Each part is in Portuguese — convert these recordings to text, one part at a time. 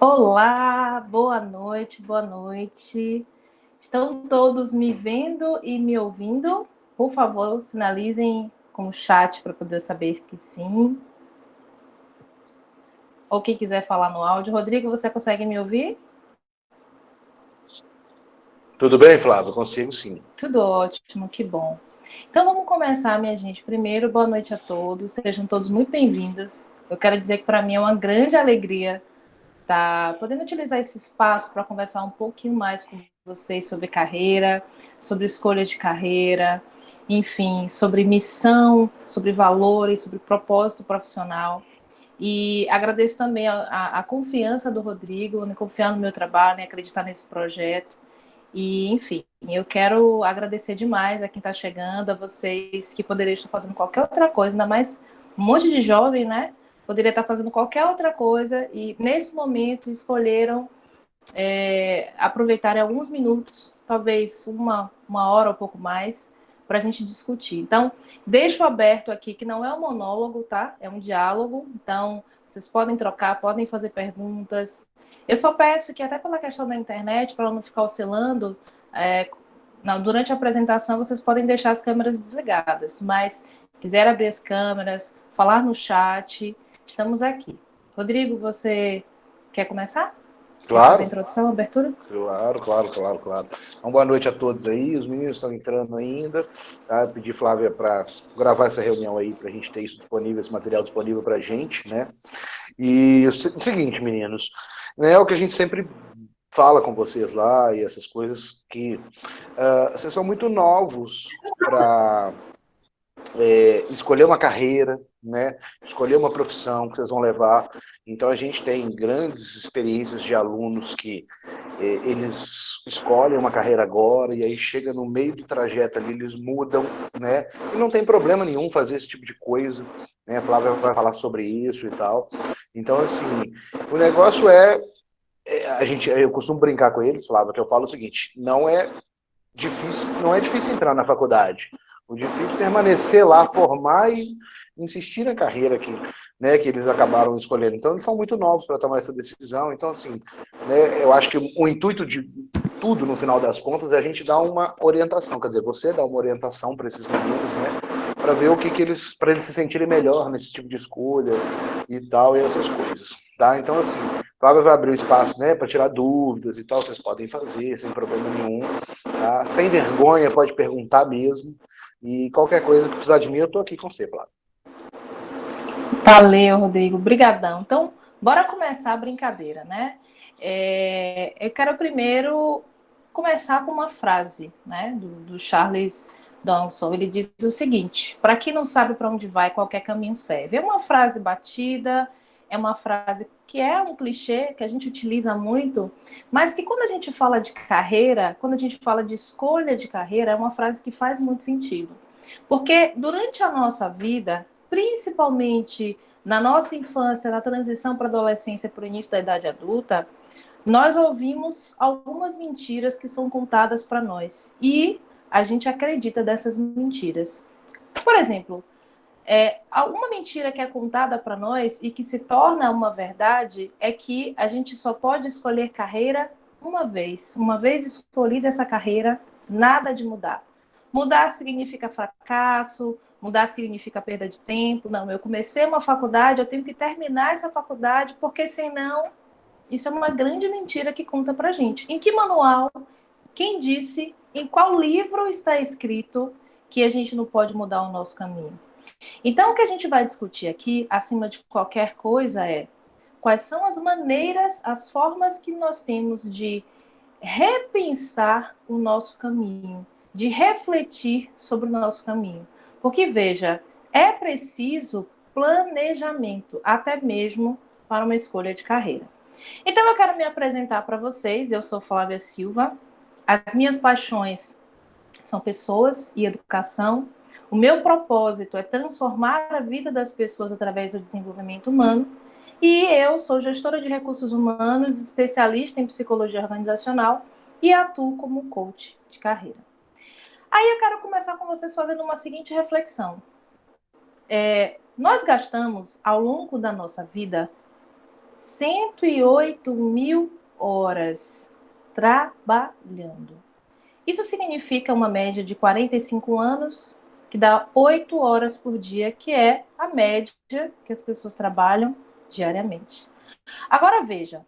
Olá, boa noite, boa noite. Estão todos me vendo e me ouvindo? Por favor, sinalizem com o chat para poder saber que sim. Ou quem quiser falar no áudio. Rodrigo, você consegue me ouvir? Tudo bem, Flávio? Consigo sim. Tudo ótimo, que bom. Então vamos começar, minha gente. Primeiro, boa noite a todos. Sejam todos muito bem-vindos. Eu quero dizer que para mim é uma grande alegria estar podendo utilizar esse espaço para conversar um pouquinho mais com vocês sobre carreira, sobre escolha de carreira, enfim, sobre missão, sobre valores, sobre propósito profissional. E agradeço também a confiança do Rodrigo em confiar no meu trabalho, em acreditar nesse projeto. E, enfim, eu quero agradecer demais a quem está chegando, a vocês que poderiam estar fazendo qualquer outra coisa, ainda mais um monte de jovem, né? Poderia estar fazendo qualquer outra coisa e, nesse momento, escolheram aproveitarem alguns minutos, talvez uma hora ou pouco mais, para a gente discutir. Então, deixo aberto aqui que não é um monólogo, tá? É um diálogo. Então, vocês podem trocar, podem fazer perguntas. Eu só peço que, até pela questão da internet, para não ficar oscilando, durante a apresentação vocês podem deixar as câmeras desligadas, mas quiser abrir as câmeras, falar no chat, estamos aqui. Rodrigo, você quer começar? Quer fazer a Claro, introdução, a abertura? claro. Então, boa noite a todos aí. Os meninos estão entrando ainda. Tá? Eu pedi, Flávia, para gravar essa reunião aí, para a gente ter isso disponível, esse material disponível para a gente, né? E o seguinte, meninos, né, é o que a gente sempre fala com vocês lá e essas coisas, que vocês são muito novos para escolher uma carreira, né? Escolher uma profissão que vocês vão levar. Então a gente tem grandes experiências de alunos que eles escolhem uma carreira agora e aí chega no meio do trajeto ali, eles mudam, né? E não tem problema nenhum fazer esse tipo de coisa, né? A Flávia vai falar sobre isso e tal. Então, assim, o negócio eu costumo brincar com eles, Flávia, que eu falo o seguinte, não é difícil entrar na faculdade. O difícil é permanecer lá, formar e insistir na carreira que eles acabaram escolhendo. Então, eles são muito novos para tomar essa decisão. Então, assim, né, eu acho que o intuito de tudo, no final das contas, é a gente dar uma orientação. Quer dizer, você dá uma orientação para esses meninos, né? Para ver para eles se sentirem melhor nesse tipo de escolha e tal, e essas coisas. Tá? Então, assim, Flávia vai abrir o espaço, né, para tirar dúvidas e tal, vocês podem fazer, sem problema nenhum. Tá? Sem vergonha, pode perguntar mesmo. E qualquer coisa que precisar de mim, eu estou aqui com você, Flávio. Valeu, Rodrigo. Brigadão. Então, bora começar a brincadeira, né? Eu quero primeiro começar com uma frase, né, do Charles Dawson. Ele diz o seguinte: para quem não sabe para onde vai, qualquer caminho serve. É uma frase batida, é uma frase que é um clichê que a gente utiliza muito, mas que quando a gente fala de carreira, quando a gente fala de escolha de carreira, é uma frase que faz muito sentido. Porque durante a nossa vida, principalmente na nossa infância, na transição para a adolescência, para o início da idade adulta, nós ouvimos algumas mentiras que são contadas para nós e a gente acredita dessas mentiras. Por exemplo, alguma mentira que é contada para nós e que se torna uma verdade é que a gente só pode escolher carreira uma vez. Uma vez escolhida essa carreira, nada de mudar. Mudar significa fracasso, mudar significa perda de tempo. Não, eu comecei uma faculdade, eu tenho que terminar essa faculdade, porque senão isso é uma grande mentira que conta pra gente. Em que manual, quem disse, em qual livro está escrito que a gente não pode mudar o nosso caminho? Então, o que a gente vai discutir aqui, acima de qualquer coisa, é quais são as maneiras, as formas que nós temos de repensar o nosso caminho, de refletir sobre o nosso caminho. Porque, veja, é preciso planejamento, até mesmo para uma escolha de carreira. Então, eu quero me apresentar para vocês. Eu sou Flávia Silva. As minhas paixões são pessoas e educação. O meu propósito é transformar a vida das pessoas através do desenvolvimento humano. E eu sou gestora de recursos humanos, especialista em psicologia organizacional e atuo como coach de carreira. Aí eu quero começar com vocês fazendo uma seguinte reflexão. Nós gastamos, ao longo da nossa vida, 108 mil horas trabalhando. Isso significa uma média de 45 anos, que dá 8 horas por dia, que é a média que as pessoas trabalham diariamente. Agora veja,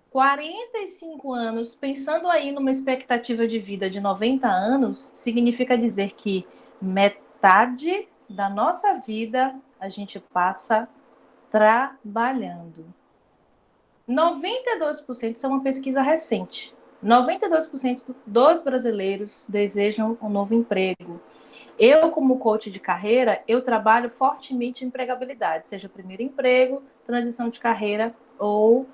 45 anos, pensando aí numa expectativa de vida de 90 anos, significa dizer que metade da nossa vida a gente passa trabalhando. 92%, isso é uma pesquisa recente, 92% dos brasileiros desejam um novo emprego. Eu, como coach de carreira, eu trabalho fortemente em empregabilidade, seja primeiro emprego, transição de carreira ou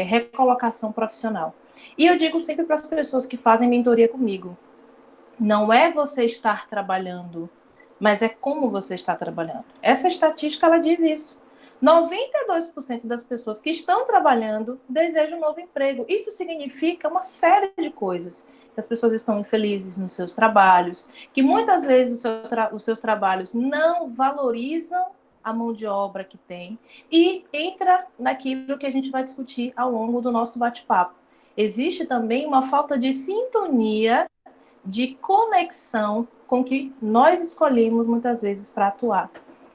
recolocação profissional. E eu digo sempre para as pessoas que fazem mentoria comigo, não é você estar trabalhando, mas é como você está trabalhando. Essa estatística, ela diz isso. 92% das pessoas que estão trabalhando desejam um novo emprego. Isso significa uma série de coisas. Que as pessoas estão infelizes nos seus trabalhos, que muitas vezes os seus trabalhos não valorizam a mão de obra que tem, e entra naquilo que a gente vai discutir ao longo do nosso bate-papo. Existe também uma falta de sintonia, de conexão com que nós escolhemos muitas vezes para atuar.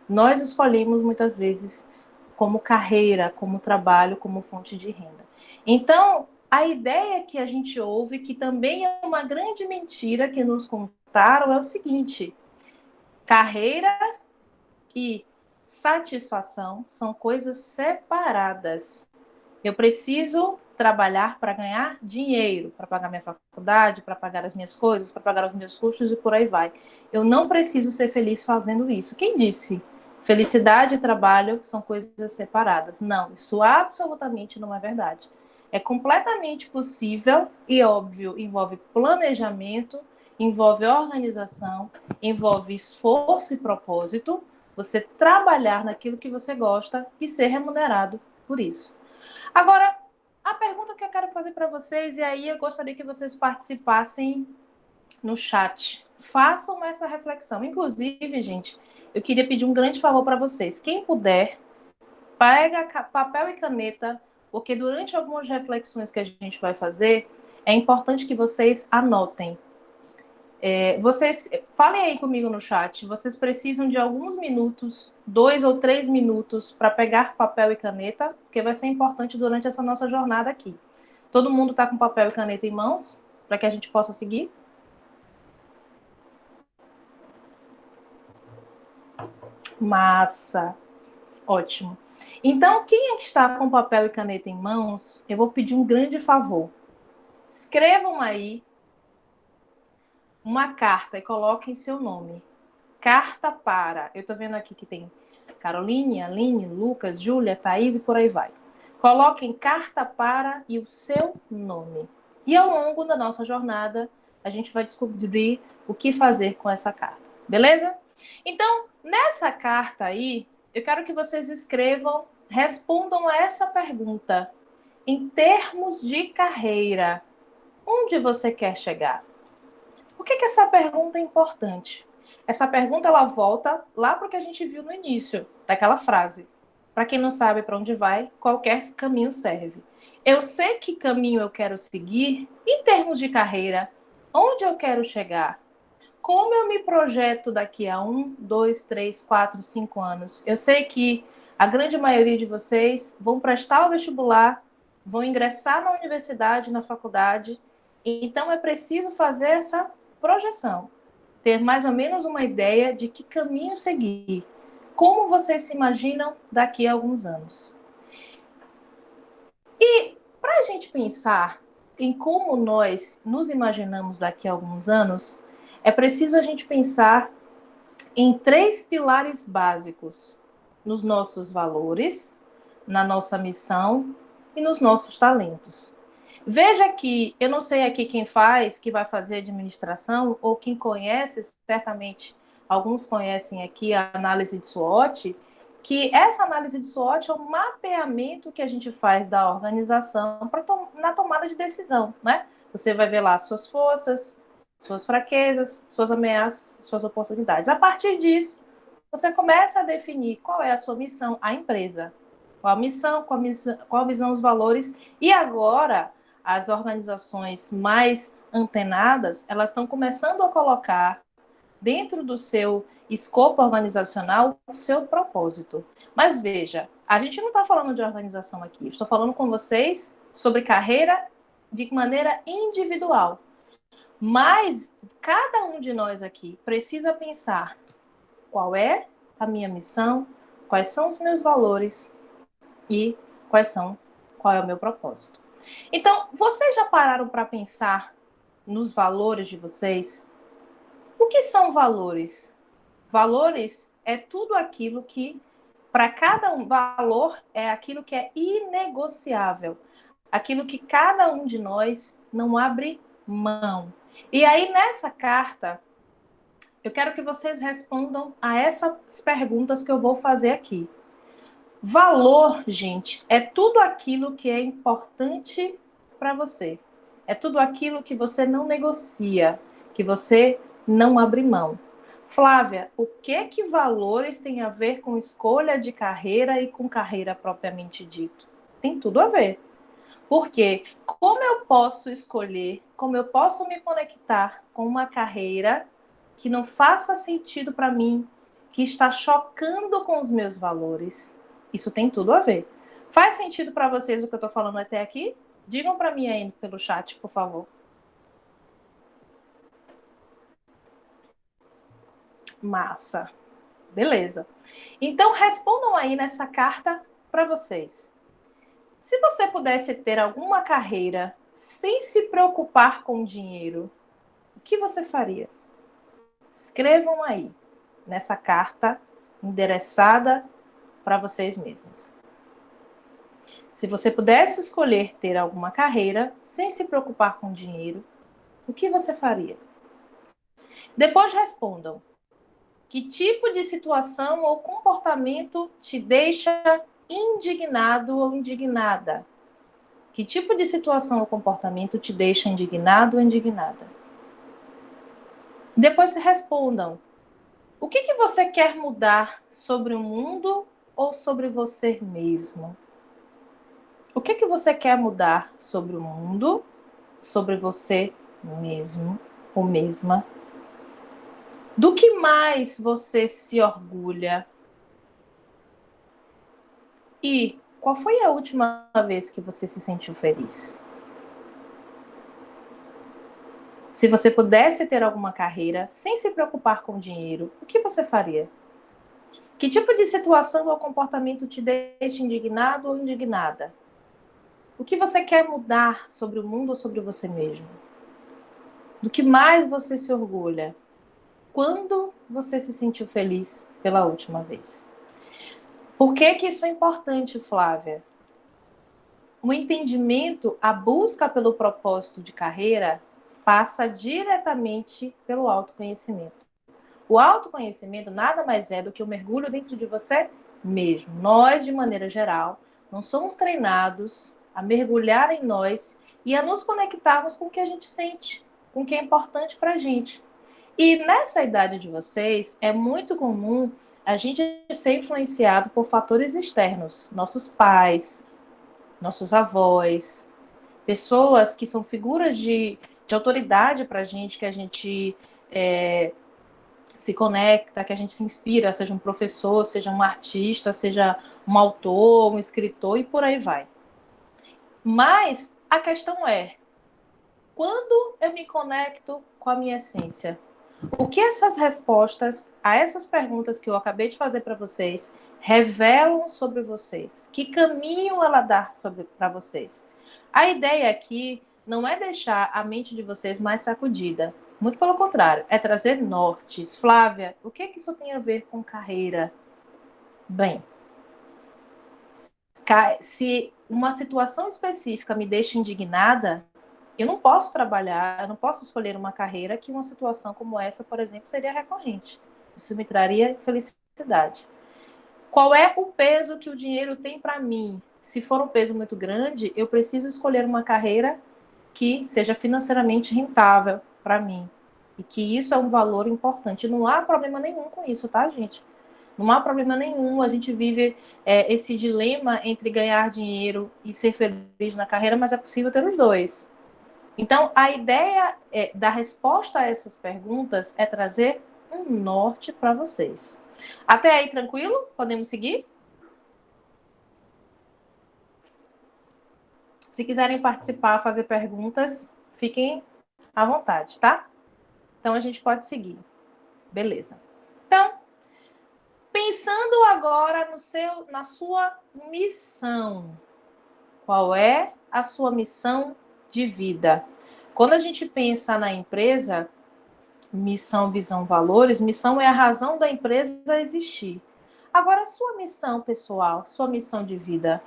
Nós escolhemos muitas vezes como carreira, como trabalho, como fonte de renda. Então, a ideia que a gente ouve, que também é uma grande mentira que nos contaram, é o seguinte: carreira e satisfação são coisas separadas. Eu preciso trabalhar para ganhar dinheiro, para pagar minha faculdade, para pagar as minhas coisas, para pagar os meus custos e por aí vai. Eu não preciso ser feliz fazendo isso. Quem disse? Felicidade e trabalho são coisas separadas. Não, isso absolutamente não é verdade. É completamente possível e óbvio, envolve planejamento, envolve organização, envolve esforço e propósito, você trabalhar naquilo que você gosta e ser remunerado por isso. Agora, a pergunta que eu quero fazer para vocês, e aí eu gostaria que vocês participassem no chat. Façam essa reflexão. Inclusive, gente, eu queria pedir um grande favor para vocês. Quem puder, pega papel e caneta, porque durante algumas reflexões que a gente vai fazer, é importante que vocês anotem. Vocês falem aí comigo no chat. Vocês precisam de alguns minutos, 2 ou 3 minutos, para pegar papel e caneta, porque vai ser importante durante essa nossa jornada aqui. Todo mundo está com papel e caneta em mãos, para que a gente possa seguir? Massa! Ótimo. Então, quem está com papel e caneta em mãos, eu vou pedir um grande favor. Escrevam aí uma carta e coloquem seu nome. Carta para. Eu estou vendo aqui que tem Caroline, Aline, Lucas, Júlia, Thaís e por aí vai. Coloquem carta para e o seu nome. E ao longo da nossa jornada, a gente vai descobrir o que fazer com essa carta. Beleza? Então, nessa carta aí, eu quero que vocês escrevam, respondam a essa pergunta. Em termos de carreira, onde você quer chegar? Por que essa pergunta é importante? Essa pergunta, ela volta lá para o que a gente viu no início daquela frase. Para quem não sabe para onde vai, qualquer caminho serve. Eu sei que caminho eu quero seguir em termos de carreira, onde eu quero chegar, como eu me projeto daqui a 1, 2, 3, 4, 5 anos. Eu sei que a grande maioria de vocês vão prestar o vestibular, vão ingressar na universidade, na faculdade, então é preciso fazer essa projeção, ter mais ou menos uma ideia de que caminho seguir, como vocês se imaginam daqui a alguns anos. E para a gente pensar em como nós nos imaginamos daqui a alguns anos, é preciso a gente pensar em 3 pilares básicos: nos nossos valores, na nossa missão e nos nossos talentos. Veja que, eu não sei aqui quem faz, que vai fazer administração, ou quem conhece, certamente alguns conhecem aqui a análise de SWOT, que essa análise de SWOT é um mapeamento que a gente faz da organização na tomada de decisão, né? Você vai ver lá suas forças, suas fraquezas, suas ameaças, suas oportunidades. A partir disso, você começa a definir qual é a sua missão, a empresa. Qual a missão, qual a visão, os valores. E agora, as organizações mais antenadas, elas estão começando a colocar dentro do seu escopo organizacional o seu propósito. Mas veja, a gente não está falando de organização aqui. Estou falando com vocês sobre carreira de maneira individual. Mas cada um de nós aqui precisa pensar qual é a minha missão, quais são os meus valores e qual é o meu propósito. Então, vocês já pararam para pensar nos valores de vocês? O que são valores? Valores é tudo aquilo que, para cada um, valor é aquilo que é inegociável, aquilo que cada um de nós não abre mão. E aí, nessa carta, eu quero que vocês respondam a essas perguntas que eu vou fazer aqui. Valor, gente, é tudo aquilo que é importante para você. É tudo aquilo que você não negocia, que você não abre mão. Flávia, o que valores tem a ver com escolha de carreira e com carreira propriamente dito? Tem tudo a ver. Porque como eu posso escolher, como eu posso me conectar com uma carreira que não faça sentido para mim, que está chocando com os meus valores? Isso tem tudo a ver. Faz sentido para vocês o que eu estou falando até aqui? Digam para mim aí pelo chat, por favor. Massa. Beleza. Então, respondam aí nessa carta para vocês. Se você pudesse ter alguma carreira sem se preocupar com dinheiro, o que você faria? Escrevam aí, nessa carta endereçada para vocês mesmos. Se você pudesse escolher ter alguma carreira sem se preocupar com dinheiro, o que você faria? Depois respondam. Que tipo de situação ou comportamento te deixa indignado ou indignada? Que tipo de situação ou comportamento te deixa indignado ou indignada? Depois se respondam. O que você quer mudar sobre o mundo ou sobre você mesmo? O que você quer mudar sobre o mundo, sobre você mesmo ou mesma? Do que mais você se orgulha? E qual foi a última vez que você se sentiu feliz? Se você pudesse ter alguma carreira sem se preocupar com dinheiro, o que você faria? Que tipo de situação ou comportamento te deixa indignado ou indignada? O que você quer mudar sobre o mundo ou sobre você mesmo? Do que mais você se orgulha? Quando você se sentiu feliz pela última vez? Por que isso é importante, Flávia? O entendimento, a busca pelo propósito de carreira passa diretamente pelo autoconhecimento. O autoconhecimento nada mais é do que o mergulho dentro de você mesmo. Nós, de maneira geral, não somos treinados a mergulhar em nós e a nos conectarmos com o que a gente sente, com o que é importante para a gente. E nessa idade de vocês, é muito comum a gente ser influenciado por fatores externos, nossos pais, nossos avós, pessoas que são figuras de autoridade para a gente se conecta, que a gente se inspira, seja um professor, seja um artista, seja um autor, um escritor e por aí vai. Mas a questão é, quando eu me conecto com a minha essência, o que essas respostas a essas perguntas que eu acabei de fazer para vocês revelam sobre vocês? Que caminho ela dá para vocês? A ideia aqui não é deixar a mente de vocês mais sacudida. Muito pelo contrário, é trazer nortes. Flávia, o que isso tem a ver com carreira? Bem, se uma situação específica me deixa indignada, eu não posso trabalhar, eu não posso escolher uma carreira que uma situação como essa, por exemplo, seria recorrente. Isso me traria felicidade. Qual é o peso que o dinheiro tem para mim? Se for um peso muito grande, eu preciso escolher uma carreira que seja financeiramente rentável para mim. E que isso é um valor importante. Não há problema nenhum com isso, tá, gente? Não há problema nenhum, a gente vive esse dilema entre ganhar dinheiro e ser feliz na carreira, mas é possível ter os dois. Então, a ideia da resposta a essas perguntas é trazer um norte para vocês. Até aí, tranquilo? Podemos seguir? Se quiserem participar, fazer perguntas, fiquem à vontade, tá? Então, a gente pode seguir. Beleza. Então, pensando agora na sua missão. Qual é a sua missão de vida? Quando a gente pensa na empresa, missão, visão, valores, missão é a razão da empresa existir. Agora, a sua missão pessoal, sua missão de vida,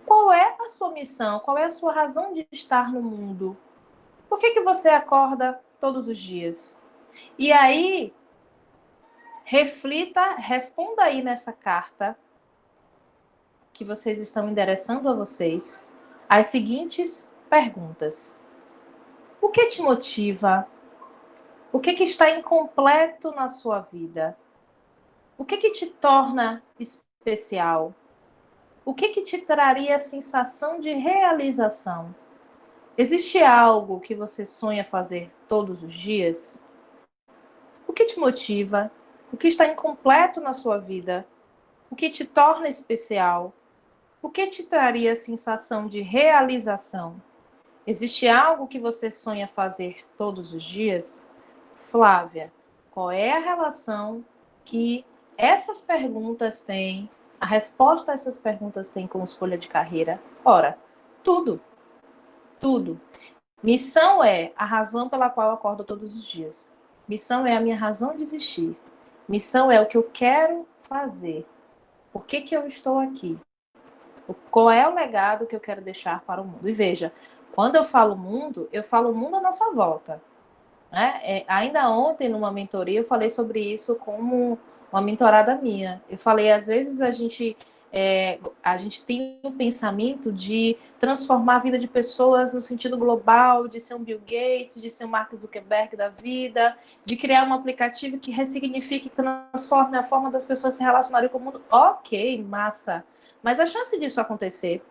qual é a sua missão? Qual é a sua razão de estar no mundo? Por que você acorda todos os dias? E aí, reflita, responda aí nessa carta que vocês estão endereçando a vocês as seguintes perguntas. O que te motiva? O que está incompleto na sua vida? O que te torna especial? O que te traria a sensação de realização? Existe algo que você sonha fazer todos os dias? O que te motiva? O que está incompleto na sua vida? O que te torna especial? O que te traria a sensação de realização? Existe algo que você sonha fazer todos os dias? Flávia, qual é a relação que essas perguntas têm, a resposta a essas perguntas tem com escolha de carreira? Ora, tudo. Tudo. Missão é a razão pela qual eu acordo todos os dias. Missão é a minha razão de existir. Missão é o que eu quero fazer. Por que eu estou aqui? Qual é o legado que eu quero deixar para o mundo? E veja, quando eu falo o mundo à nossa volta. Né? Ainda ontem, numa mentoria, eu falei sobre isso como uma mentorada minha. Eu falei, às vezes a gente tem um pensamento de transformar a vida de pessoas no sentido global, de ser um Bill Gates, de ser um Mark Zuckerberg da vida, de criar um aplicativo que ressignifique, que transforme a forma das pessoas se relacionarem com o mundo. Ok, massa. Mas a chance disso acontecer,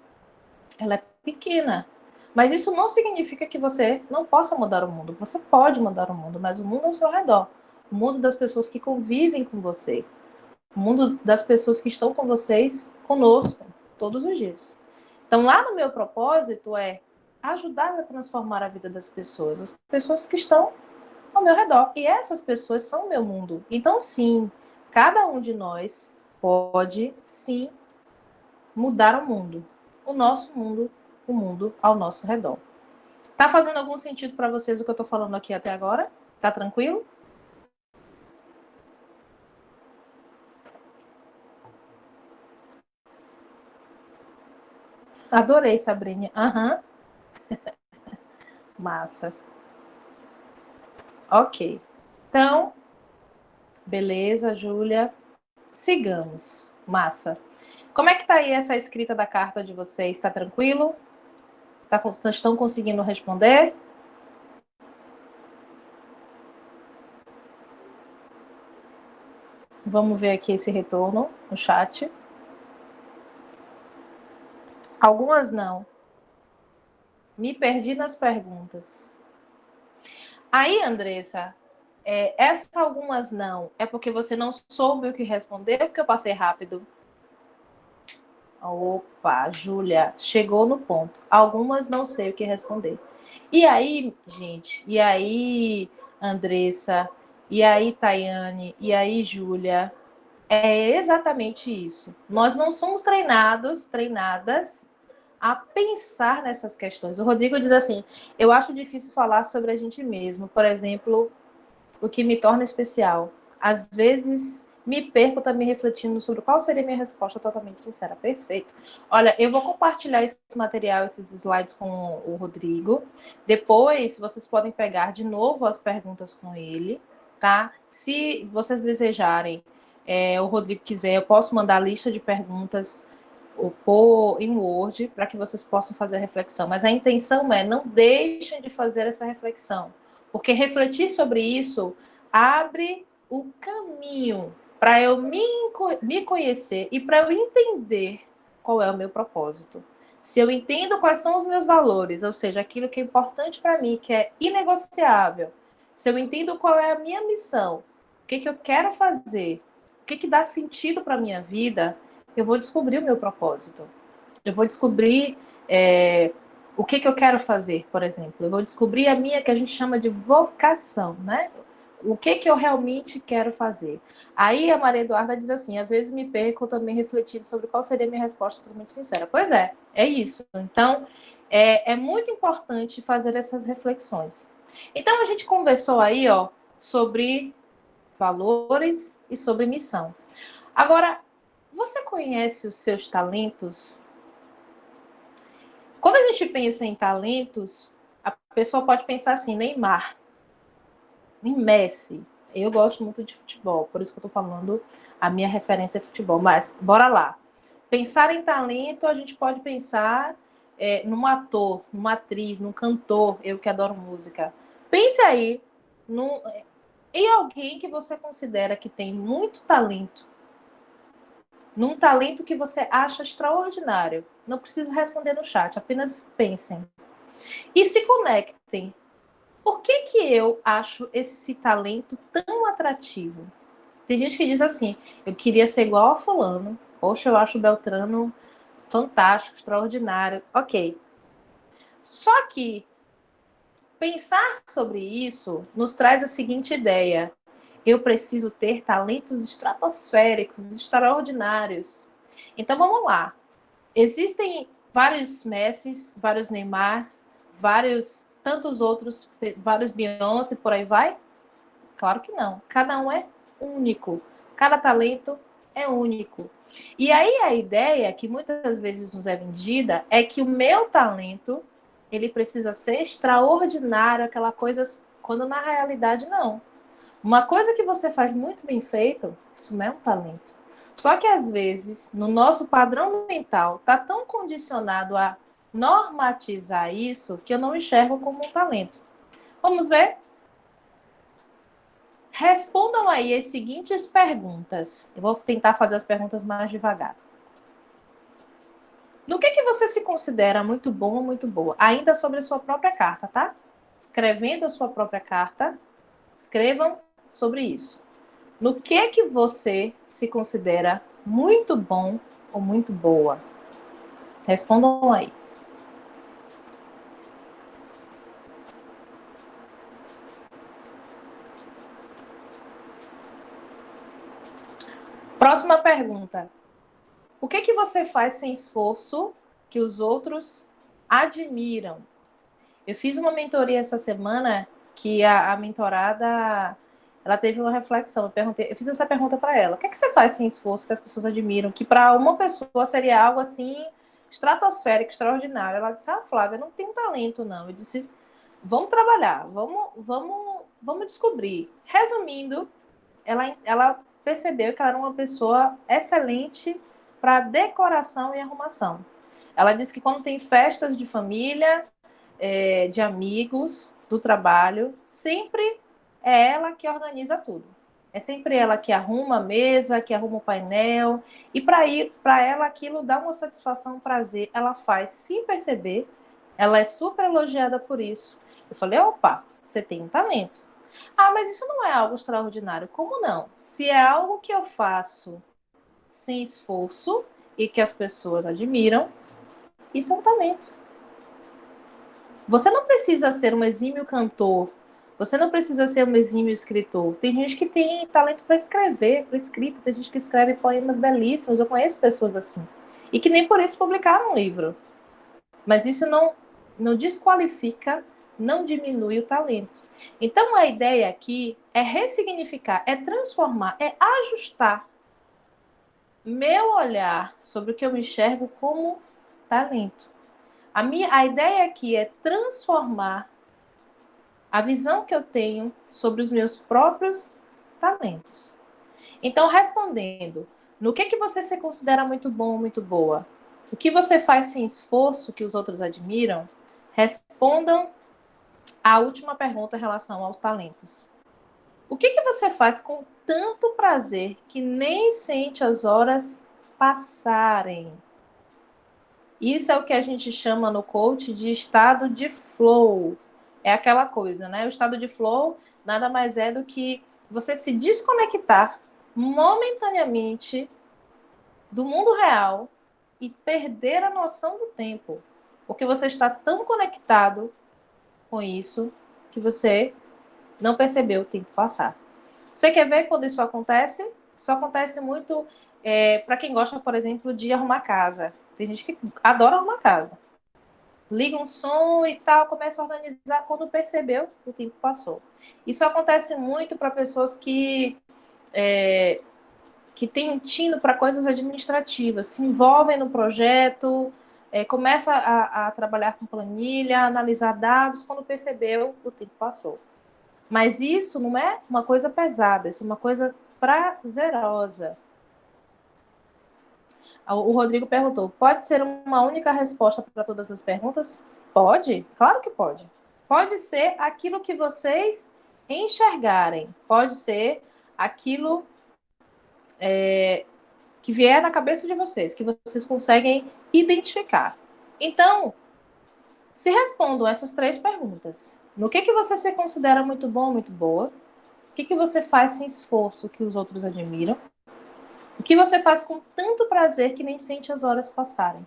ela é pequena. Mas isso não significa que você não possa mudar o mundo. Você pode mudar o mundo, mas o mundo ao seu redor. O mundo das pessoas que convivem com você. O mundo das pessoas que estão com vocês, conosco, todos os dias. Então, lá no meu propósito é ajudar a transformar a vida das pessoas. As pessoas que estão ao meu redor. E essas pessoas são o meu mundo. Então, sim, cada um de nós pode, sim, mudar o mundo. O nosso mundo, o mundo ao nosso redor. Tá fazendo algum sentido para vocês o que eu tô falando aqui até agora? Tá tranquilo? Adorei, Sabrina. Aham. Massa. Ok. Então, beleza, Júlia. Sigamos. Massa. Como é que tá aí essa escrita da carta de vocês? Tá tranquilo? Vocês estão conseguindo responder? Vamos ver aqui esse retorno no chat. Algumas não. Me perdi nas perguntas. Aí, Andressa, essas algumas não, é porque você não soube o que responder ou porque eu passei rápido? Opa, Júlia, chegou no ponto. Algumas não sei o que responder. E aí, gente, e aí, Andressa, e aí, Tayane, e aí, Júlia, é exatamente isso. Nós não somos treinadas a pensar nessas questões. O Rodrigo diz assim, eu acho difícil falar sobre a gente mesmo. Por exemplo, o que me torna especial. Às vezes me perco também refletindo sobre qual seria a minha resposta totalmente sincera. Perfeito. Olha, eu vou compartilhar esse material, esses slides com o Rodrigo. Depois, vocês podem pegar de novo as perguntas com ele, tá? Se vocês desejarem, o Rodrigo quiser, eu posso mandar a lista de perguntas em Word para que vocês possam fazer a reflexão. Mas a intenção é, não deixem de fazer essa reflexão. Porque refletir sobre isso abre o caminho para eu me conhecer e para eu entender qual é o meu propósito. Se eu entendo quais são os meus valores, ou seja, aquilo que é importante para mim, que é inegociável, se eu entendo qual é a minha missão, o que eu quero fazer, o que dá sentido para a minha vida, eu vou descobrir o meu propósito. Eu vou descobrir o que eu quero fazer, por exemplo. Eu vou descobrir a minha, que a gente chama de vocação, né? O que eu realmente quero fazer. Aí a Maria Eduarda diz assim, às vezes me perco também refletindo sobre qual seria a minha resposta, totalmente sincera. Pois é isso. Então, é muito importante fazer essas reflexões. Então, a gente conversou aí, ó, sobre valores e sobre missão. Agora, você conhece os seus talentos? Quando a gente pensa em talentos, a pessoa pode pensar assim, Neymar, em Messi. Eu gosto muito de futebol, por isso que eu tô falando, a minha referência é futebol. Mas, bora lá. Pensar em talento, a gente pode pensar num ator, numa atriz, num cantor, eu que adoro música. Pense aí em alguém que você considera que tem muito talento, num talento que você acha extraordinário. Não precisa responder no chat, apenas pensem. E se conectem. Por que eu acho esse talento tão atrativo? Tem gente que diz assim, eu queria ser igual a fulano. Poxa, eu acho o Beltrano fantástico, extraordinário. Ok. Só que pensar sobre isso nos traz a seguinte ideia. Eu preciso ter talentos estratosféricos, extraordinários. Então vamos lá. Existem vários Messis, vários Neymars, vários tantos outros, vários Beyoncé, por aí vai? Claro que não. Cada um é único. Cada talento é único. E aí a ideia que muitas vezes nos é vendida é que o meu talento ele precisa ser extraordinário, aquela coisa, quando na realidade não. Uma coisa que você faz muito bem feito, isso não é um talento. Só que às vezes, no nosso padrão mental, está tão condicionado a normatizar isso que eu não enxergo como um talento. Vamos ver? Respondam aí as seguintes perguntas. Eu vou tentar fazer as perguntas mais devagar. No que você se considera muito bom ou muito boa? Ainda sobre a sua própria carta, tá? Escrevendo a sua própria carta, escrevam sobre isso. No que você se considera muito bom ou muito boa? Respondam aí. Próxima pergunta. O que você faz sem esforço que os outros admiram? Eu fiz uma mentoria essa semana que a mentorada ela teve uma reflexão. Eu fiz essa pergunta para ela. O que você faz sem esforço que as pessoas admiram? Que para uma pessoa seria algo assim estratosférico, extraordinário. Ela disse: Flávia, não tem talento não. Eu disse: vamos trabalhar, vamos descobrir. Resumindo, ela percebeu que ela era uma pessoa excelente para decoração e arrumação. Ela disse que quando tem festas de família, de amigos, do trabalho, sempre é ela que organiza tudo. É sempre ela que arruma a mesa, que arruma o painel, e para ela aquilo dá uma satisfação, um prazer. Ela faz sem perceber, ela é super elogiada por isso. Eu falei, opa, você tem um talento. Ah, mas isso não é algo extraordinário. Como não? Se é algo que eu faço sem esforço e que as pessoas admiram, isso é um talento. Você não precisa ser um exímio cantor, você não precisa ser um exímio escritor. Tem gente que tem talento para escrever, para escrita, tem gente que escreve poemas belíssimos, eu conheço pessoas assim. E que nem por isso publicaram um livro. Mas isso não desqualifica, não diminui o talento. Então a ideia aqui é ressignificar, é transformar, é ajustar meu olhar sobre o que eu enxergo como talento. A ideia aqui é transformar a visão que eu tenho sobre os meus próprios talentos. Então, respondendo, no que você se considera muito bom ou muito boa? O que você faz sem esforço que os outros admiram? Respondam a última pergunta em relação aos talentos. O que você faz com tanto prazer que nem sente as horas passarem. Isso é o que a gente chama no coach de estado de flow. É aquela coisa, né? O estado de flow nada mais é do que você se desconectar momentaneamente do mundo real e perder a noção do tempo. Porque você está tão conectado com isso que você não percebeu o tempo passar. Você quer ver quando isso acontece? Isso acontece muito para quem gosta, por exemplo, de arrumar casa. Tem gente que adora arrumar casa. Liga um som e tal, começa a organizar. Quando percebeu, o tempo passou. Isso acontece muito para pessoas que têm um tino para coisas administrativas, se envolvem no projeto, começa a trabalhar com planilha, analisar dados. Quando percebeu, o tempo passou. Mas isso não é uma coisa pesada, isso é uma coisa prazerosa. O Rodrigo perguntou, pode ser uma única resposta para todas as perguntas? Pode, claro que pode. Pode ser aquilo que vocês enxergarem, pode ser aquilo que vier na cabeça de vocês, que vocês conseguem identificar. Então, se respondam essas 3 perguntas. No que você se considera muito bom, muito boa? O que você faz sem esforço que os outros admiram? O que você faz com tanto prazer que nem sente as horas passarem?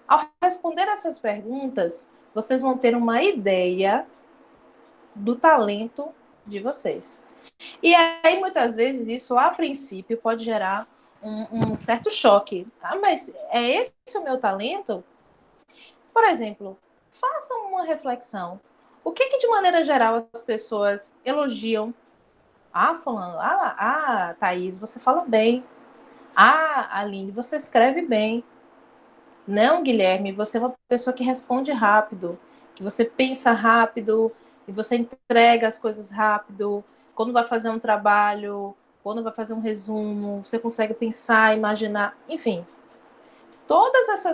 Ao responder essas perguntas, vocês vão ter uma ideia do talento de vocês. E aí, muitas vezes, isso, a princípio, pode gerar um certo choque. Ah, mas é esse o meu talento? Por exemplo, façam uma reflexão. O que de maneira geral, as pessoas elogiam? Ah, fulano, Thaís, você fala bem. Ah, Aline, você escreve bem. Não, Guilherme, você é uma pessoa que responde rápido, que você pensa rápido e você entrega as coisas rápido. Quando vai fazer um trabalho, quando vai fazer um resumo, você consegue pensar, imaginar, enfim. Todas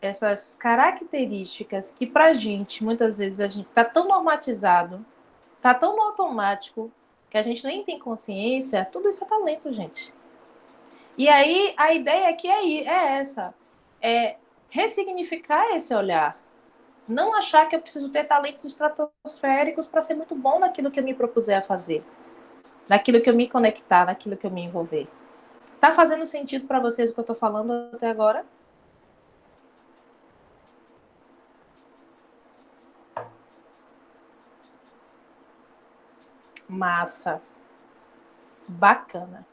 essas características que pra gente, muitas vezes, a gente tá tão normatizado, tá tão no automático, que a gente nem tem consciência, tudo isso é talento, gente. E aí, a ideia aqui é essa. É ressignificar esse olhar. Não achar que eu preciso ter talentos estratosféricos para ser muito bom naquilo que eu me propuser a fazer. Naquilo que eu me conectar, naquilo que eu me envolver. Tá fazendo sentido para vocês o que eu tô falando até agora? Massa. Bacana.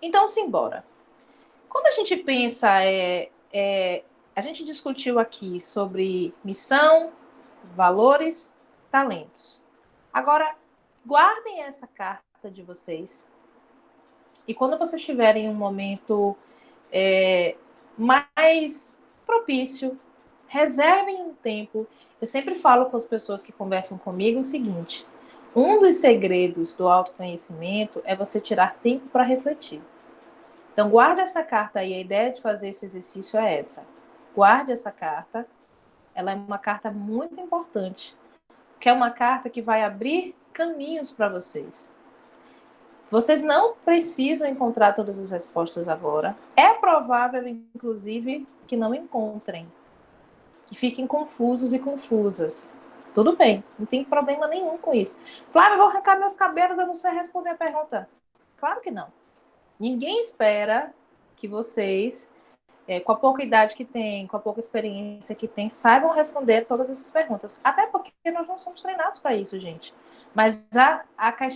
Então, simbora. Quando a gente pensa, a gente discutiu aqui sobre missão, valores, talentos. Agora, guardem essa carta de vocês. E quando vocês tiverem um momento mais propício, reservem um tempo. Eu sempre falo com as pessoas que conversam comigo o seguinte: um dos segredos do autoconhecimento é você tirar tempo para refletir. Então, guarde essa carta aí. A ideia de fazer esse exercício é essa. Guarde essa carta. Ela é uma carta muito importante, que é uma carta que vai abrir caminhos para vocês. Vocês não precisam encontrar todas as respostas agora. É provável, inclusive, que não encontrem, que fiquem confusos e confusas. Tudo bem, não tem problema nenhum com isso. Claro, eu vou arrancar meus cabelos, eu não sei responder a pergunta. Claro que não. Ninguém espera que vocês, com a pouca idade que tem, com a pouca experiência que tem, saibam responder todas essas perguntas. Até porque nós não somos treinados para isso, gente. Mas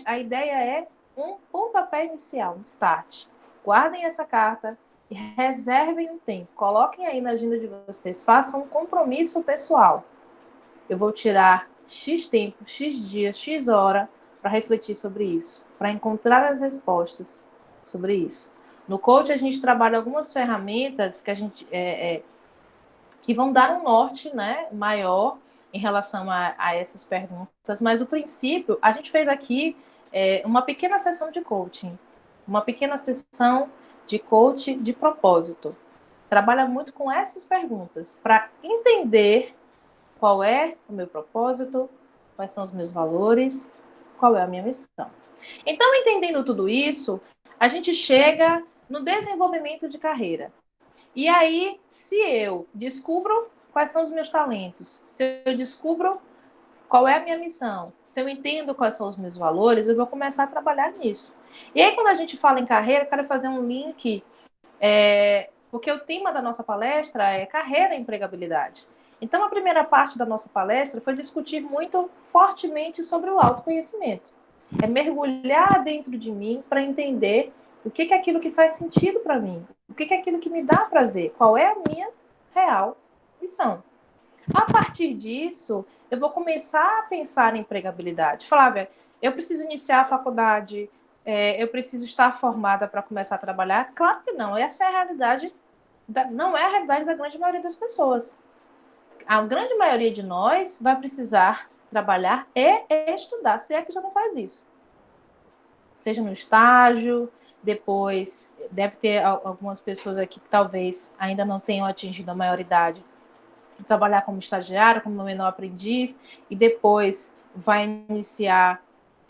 a ideia é um pontapé inicial, um start. Guardem essa carta e reservem um tempo. Coloquem aí na agenda de vocês. Façam um compromisso pessoal. Eu vou tirar X tempo, X dias, X hora para refletir sobre isso, para encontrar as respostas sobre isso. No coach, a gente trabalha algumas ferramentas que a gente que vão dar um norte, né, maior em relação a essas perguntas, mas o princípio, a gente fez aqui uma pequena sessão de coaching, uma pequena sessão de coaching de propósito. Trabalha muito com essas perguntas, para entender qual é o meu propósito, quais são os meus valores, qual é a minha missão. Então, entendendo tudo isso, a gente chega no desenvolvimento de carreira. E aí, se eu descubro quais são os meus talentos, se eu descubro qual é a minha missão, se eu entendo quais são os meus valores, eu vou começar a trabalhar nisso. E aí, quando a gente fala em carreira, eu quero fazer um link, porque o tema da nossa palestra é carreira e empregabilidade. Então, a primeira parte da nossa palestra foi discutir muito fortemente sobre o autoconhecimento. É mergulhar dentro de mim para entender o que é aquilo que faz sentido para mim, o que é aquilo que me dá prazer, qual é a minha real missão. A partir disso, eu vou começar a pensar em empregabilidade. Flávia, eu preciso iniciar a faculdade, eu preciso estar formada para começar a trabalhar? Claro que não, essa é a realidade, não é a realidade da grande maioria das pessoas. A grande maioria de nós vai precisar trabalhar e estudar, se é que já não faz isso. Seja no estágio, depois deve ter algumas pessoas aqui que talvez ainda não tenham atingido a maioridade, trabalhar como estagiário, como menor aprendiz, e depois vai iniciar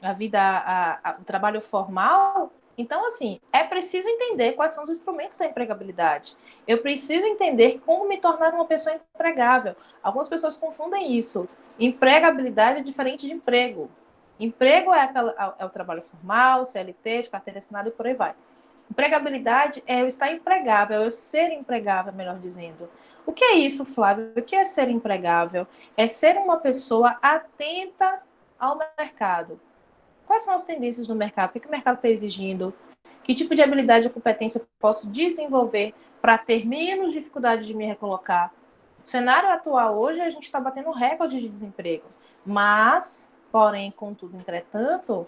a vida, o trabalho formal. Então, assim, é preciso entender quais são os instrumentos da empregabilidade. Eu preciso entender como me tornar uma pessoa empregável. Algumas pessoas confundem isso. Empregabilidade é diferente de emprego. Emprego é o trabalho formal, CLT, de carteira assinada e por aí vai. Empregabilidade é eu estar empregável, eu ser empregável, melhor dizendo. O que é isso, Flávio? O que é ser empregável? É ser uma pessoa atenta ao mercado. Quais são as tendências do mercado? O que o mercado está exigindo? Que tipo de habilidade e competência eu posso desenvolver para ter menos dificuldade de me recolocar? No cenário atual hoje, a gente está batendo recorde de desemprego. Mas, porém, contudo, entretanto,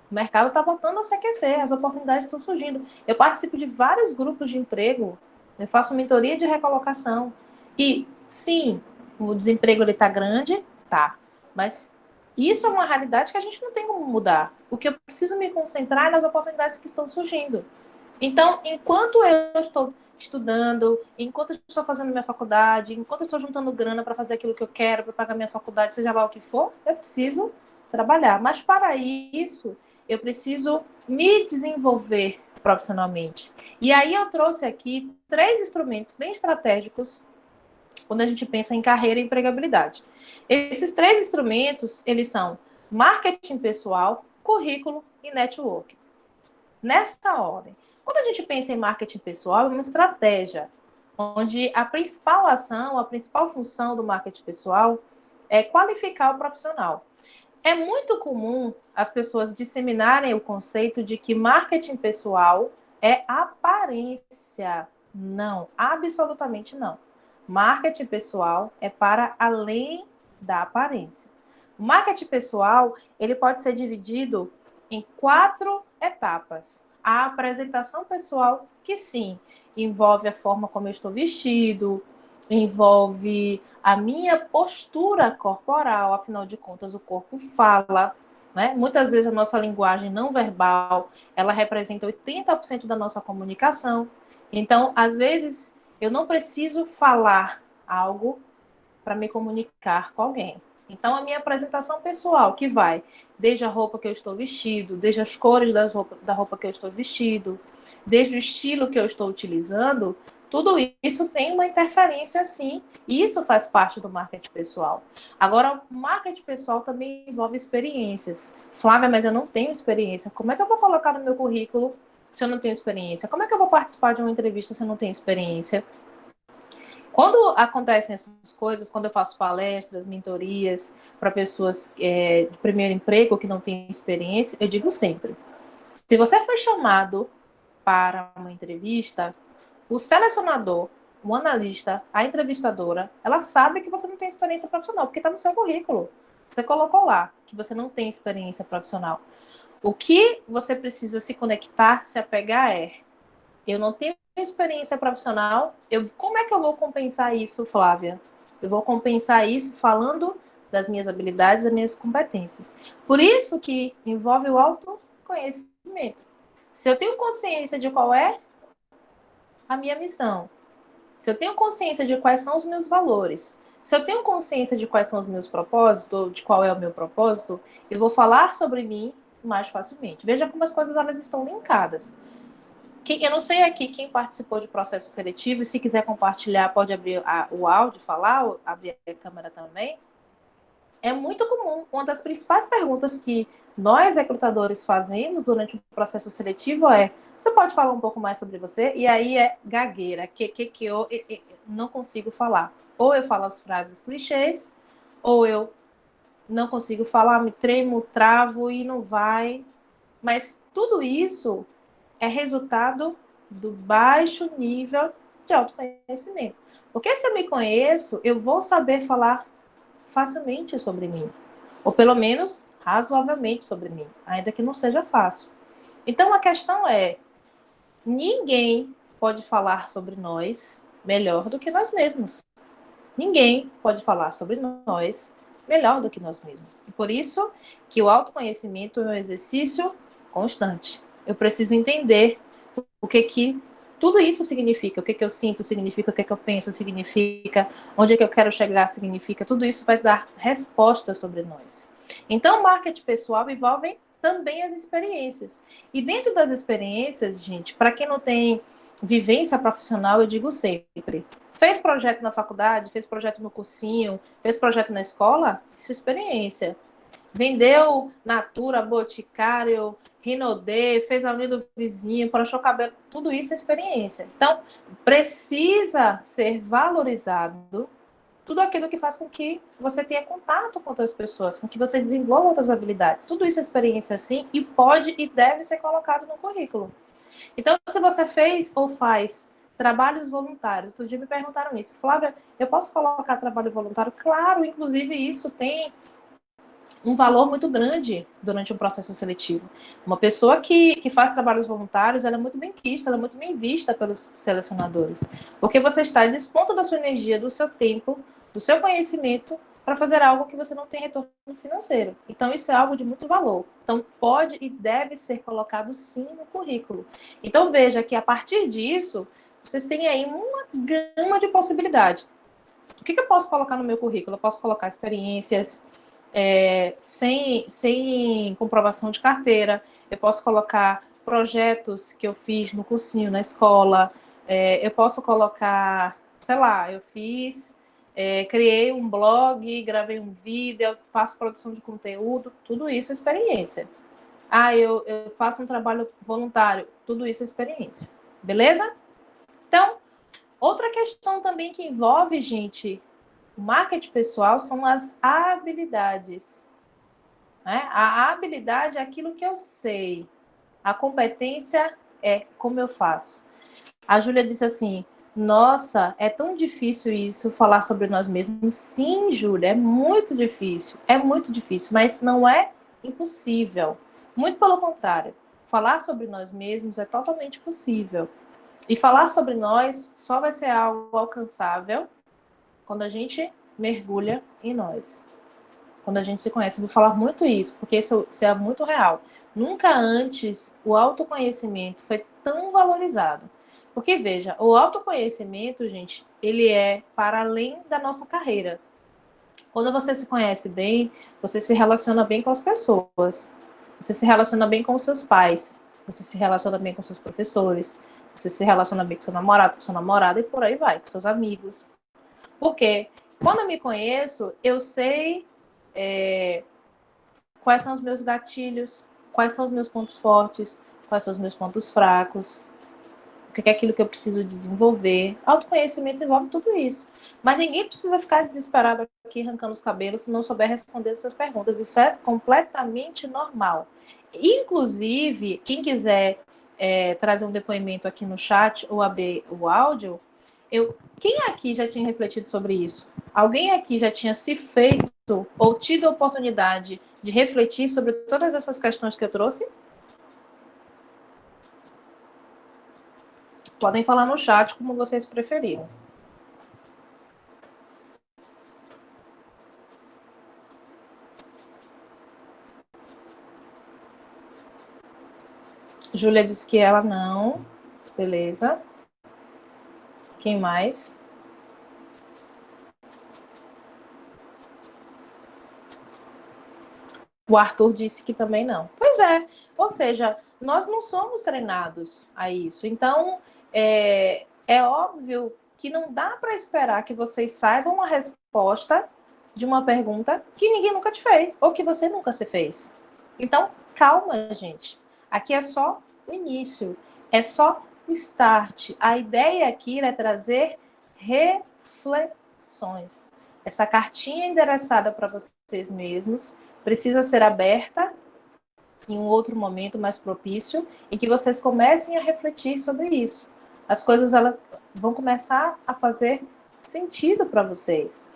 o mercado está voltando a se aquecer, as oportunidades estão surgindo. Eu participo de vários grupos de emprego, eu faço mentoria de recolocação. E, sim, o desemprego está grande, tá. Mas isso é uma realidade que a gente não tem como mudar. O que eu preciso me concentrar é nas oportunidades que estão surgindo. Então, enquanto eu estou estudando, enquanto eu estou fazendo minha faculdade, enquanto eu estou juntando grana para fazer aquilo que eu quero, para pagar minha faculdade, seja lá o que for, eu preciso trabalhar. Mas para isso, eu preciso me desenvolver profissionalmente. E aí eu trouxe aqui 3 instrumentos bem estratégicos quando a gente pensa em carreira e empregabilidade. Esses 3 instrumentos, eles são marketing pessoal, currículo e network. Nessa ordem. Quando a gente pensa em marketing pessoal, é uma estratégia onde a principal ação, a principal função do marketing pessoal é qualificar o profissional. É muito comum as pessoas disseminarem o conceito de que marketing pessoal é aparência. Não, absolutamente não. Marketing pessoal é para além da aparência. O marketing pessoal, ele pode ser dividido em 4 etapas. A apresentação pessoal, que sim, envolve a forma como eu estou vestido, envolve a minha postura corporal, afinal de contas, o corpo fala, né? Muitas vezes a nossa linguagem não verbal, ela representa 80% da nossa comunicação. Então, às vezes, eu não preciso falar algo para me comunicar com alguém. Então, a minha apresentação pessoal, que vai desde a roupa que eu estou vestido, desde as cores da roupa que eu estou vestido, desde o estilo que eu estou utilizando, tudo isso tem uma interferência, sim, e isso faz parte do marketing pessoal. Agora, o marketing pessoal também envolve experiências. Flávia, mas eu não tenho experiência. Como é que eu vou colocar no meu currículo se eu não tenho experiência? Como é que eu vou participar de uma entrevista se eu não tenho experiência? Quando acontecem essas coisas, quando eu faço palestras, mentorias para pessoas de primeiro emprego que não têm experiência, eu digo sempre: se você foi chamado para uma entrevista, o selecionador, o analista, a entrevistadora, ela sabe que você não tem experiência profissional, porque está no seu currículo. Você colocou lá que você não tem experiência profissional. O que você precisa se conectar, se apegar eu não tenho experiência profissional, como é que eu vou compensar isso, Flávia? Eu vou compensar isso falando das minhas habilidades, das minhas competências. Por isso que envolve o autoconhecimento. Se eu tenho consciência de qual é a minha missão, se eu tenho consciência de quais são os meus valores, se eu tenho consciência de quais são os meus propósitos, de qual é o meu propósito, eu vou falar sobre mim mais facilmente. Veja como as coisas elas estão linkadas. Eu não sei aqui quem participou de processo seletivo, e se quiser compartilhar, pode abrir o áudio, falar, abrir a câmera também. É muito comum. Uma das principais perguntas que nós, recrutadores, fazemos durante o processo seletivo é: você pode falar um pouco mais sobre você? E aí é gagueira, que eu não consigo falar. Ou eu falo as frases clichês, ou eu não consigo falar, me tremo, travo e não vai. Mas tudo isso é resultado do baixo nível de autoconhecimento. Porque se eu me conheço, eu vou saber falar facilmente sobre mim. Ou pelo menos razoavelmente sobre mim, ainda que não seja fácil. Então a questão é: ninguém pode falar sobre nós melhor do que nós mesmos. Ninguém pode falar sobre nós melhor do que nós mesmos. E por isso que o autoconhecimento é um exercício constante. Eu preciso entender o que tudo isso significa, o que eu sinto significa, o que eu penso significa, onde é que eu quero chegar significa, tudo isso vai dar respostas sobre nós. Então, o marketing pessoal envolve também as experiências. E dentro das experiências, gente, para quem não tem vivência profissional, eu digo sempre: fez projeto na faculdade, fez projeto no cursinho, fez projeto na escola, isso é experiência. Vendeu Natura, Boticário, Rinodê, fez a unha do vizinho, pranchou o cabelo, tudo isso é experiência. Então, precisa ser valorizado tudo aquilo que faz com que você tenha contato com outras pessoas, com que você desenvolva outras habilidades. Tudo isso é experiência, sim, e pode e deve ser colocado no currículo. Então, se você fez ou faz trabalhos voluntários, outro dia me perguntaram isso: Flávia, eu posso colocar trabalho voluntário? Claro, inclusive isso tem um valor muito grande durante um processo seletivo. Uma pessoa que faz trabalhos voluntários, ela é muito bem quista, ela é muito bem vista pelos selecionadores, porque você está dispondo da sua energia, do seu tempo, do seu conhecimento para fazer algo que você não tem retorno financeiro. Então, isso é algo de muito valor. Então, pode e deve ser colocado sim no currículo. Então, veja que a partir disso, vocês têm aí uma gama de possibilidades. O que eu posso colocar no meu currículo? Eu posso colocar experiências, sem comprovação de carteira. Eu posso colocar projetos que eu fiz no cursinho, na escola. Eu posso colocar, sei lá, criei um blog, gravei um vídeo, faço produção de conteúdo, tudo isso é experiência. Eu faço um trabalho voluntário, tudo isso é experiência. Beleza? Então, outra questão também que envolve, gente, o marketing pessoal são as habilidades. Né? A habilidade é aquilo que eu sei. A competência é como eu faço. A Júlia disse assim: nossa, é tão difícil isso, falar sobre nós mesmos. Sim, Júlia, é muito difícil, mas não é impossível. Muito pelo contrário, falar sobre nós mesmos é totalmente possível. E falar sobre nós só vai ser algo alcançável quando a gente mergulha em nós. Quando a gente se conhece. Eu vou falar muito isso, porque isso é muito real. Nunca antes o autoconhecimento foi tão valorizado. Porque, veja, o autoconhecimento, gente, ele é para além da nossa carreira. Quando você se conhece bem, você se relaciona bem com as pessoas. Você se relaciona bem com os seus pais. Você se relaciona bem com seus professores. Você se relaciona bem com seu namorado, com sua namorada e por aí vai, com seus amigos. Porque quando eu me conheço, eu sei quais são os meus gatilhos, quais são os meus pontos fortes, quais são os meus pontos fracos, o que é aquilo que eu preciso desenvolver. Autoconhecimento envolve tudo isso. Mas ninguém precisa ficar desesperado aqui arrancando os cabelos se não souber responder essas perguntas. Isso é completamente normal. Inclusive, quem quiser trazer um depoimento aqui no chat ou abrir o áudio, quem aqui já tinha refletido sobre isso? Alguém aqui já tinha se feito ou tido a oportunidade de refletir sobre todas essas questões que eu trouxe? Podem falar no chat como vocês preferiram. Júlia disse que ela não. Beleza. Quem mais? O Arthur disse que também não. Pois é, ou seja, nós não somos treinados a isso. Então, é óbvio que não dá para esperar que vocês saibam a resposta de uma pergunta que ninguém nunca te fez, ou que você nunca se fez. Então, calma, gente. Aqui é só o início, é só o start. A ideia aqui é trazer reflexões. Essa cartinha endereçada para vocês mesmos precisa ser aberta em um outro momento mais propício, em que vocês comecem a refletir sobre isso. As coisas elas vão começar a fazer sentido para vocês.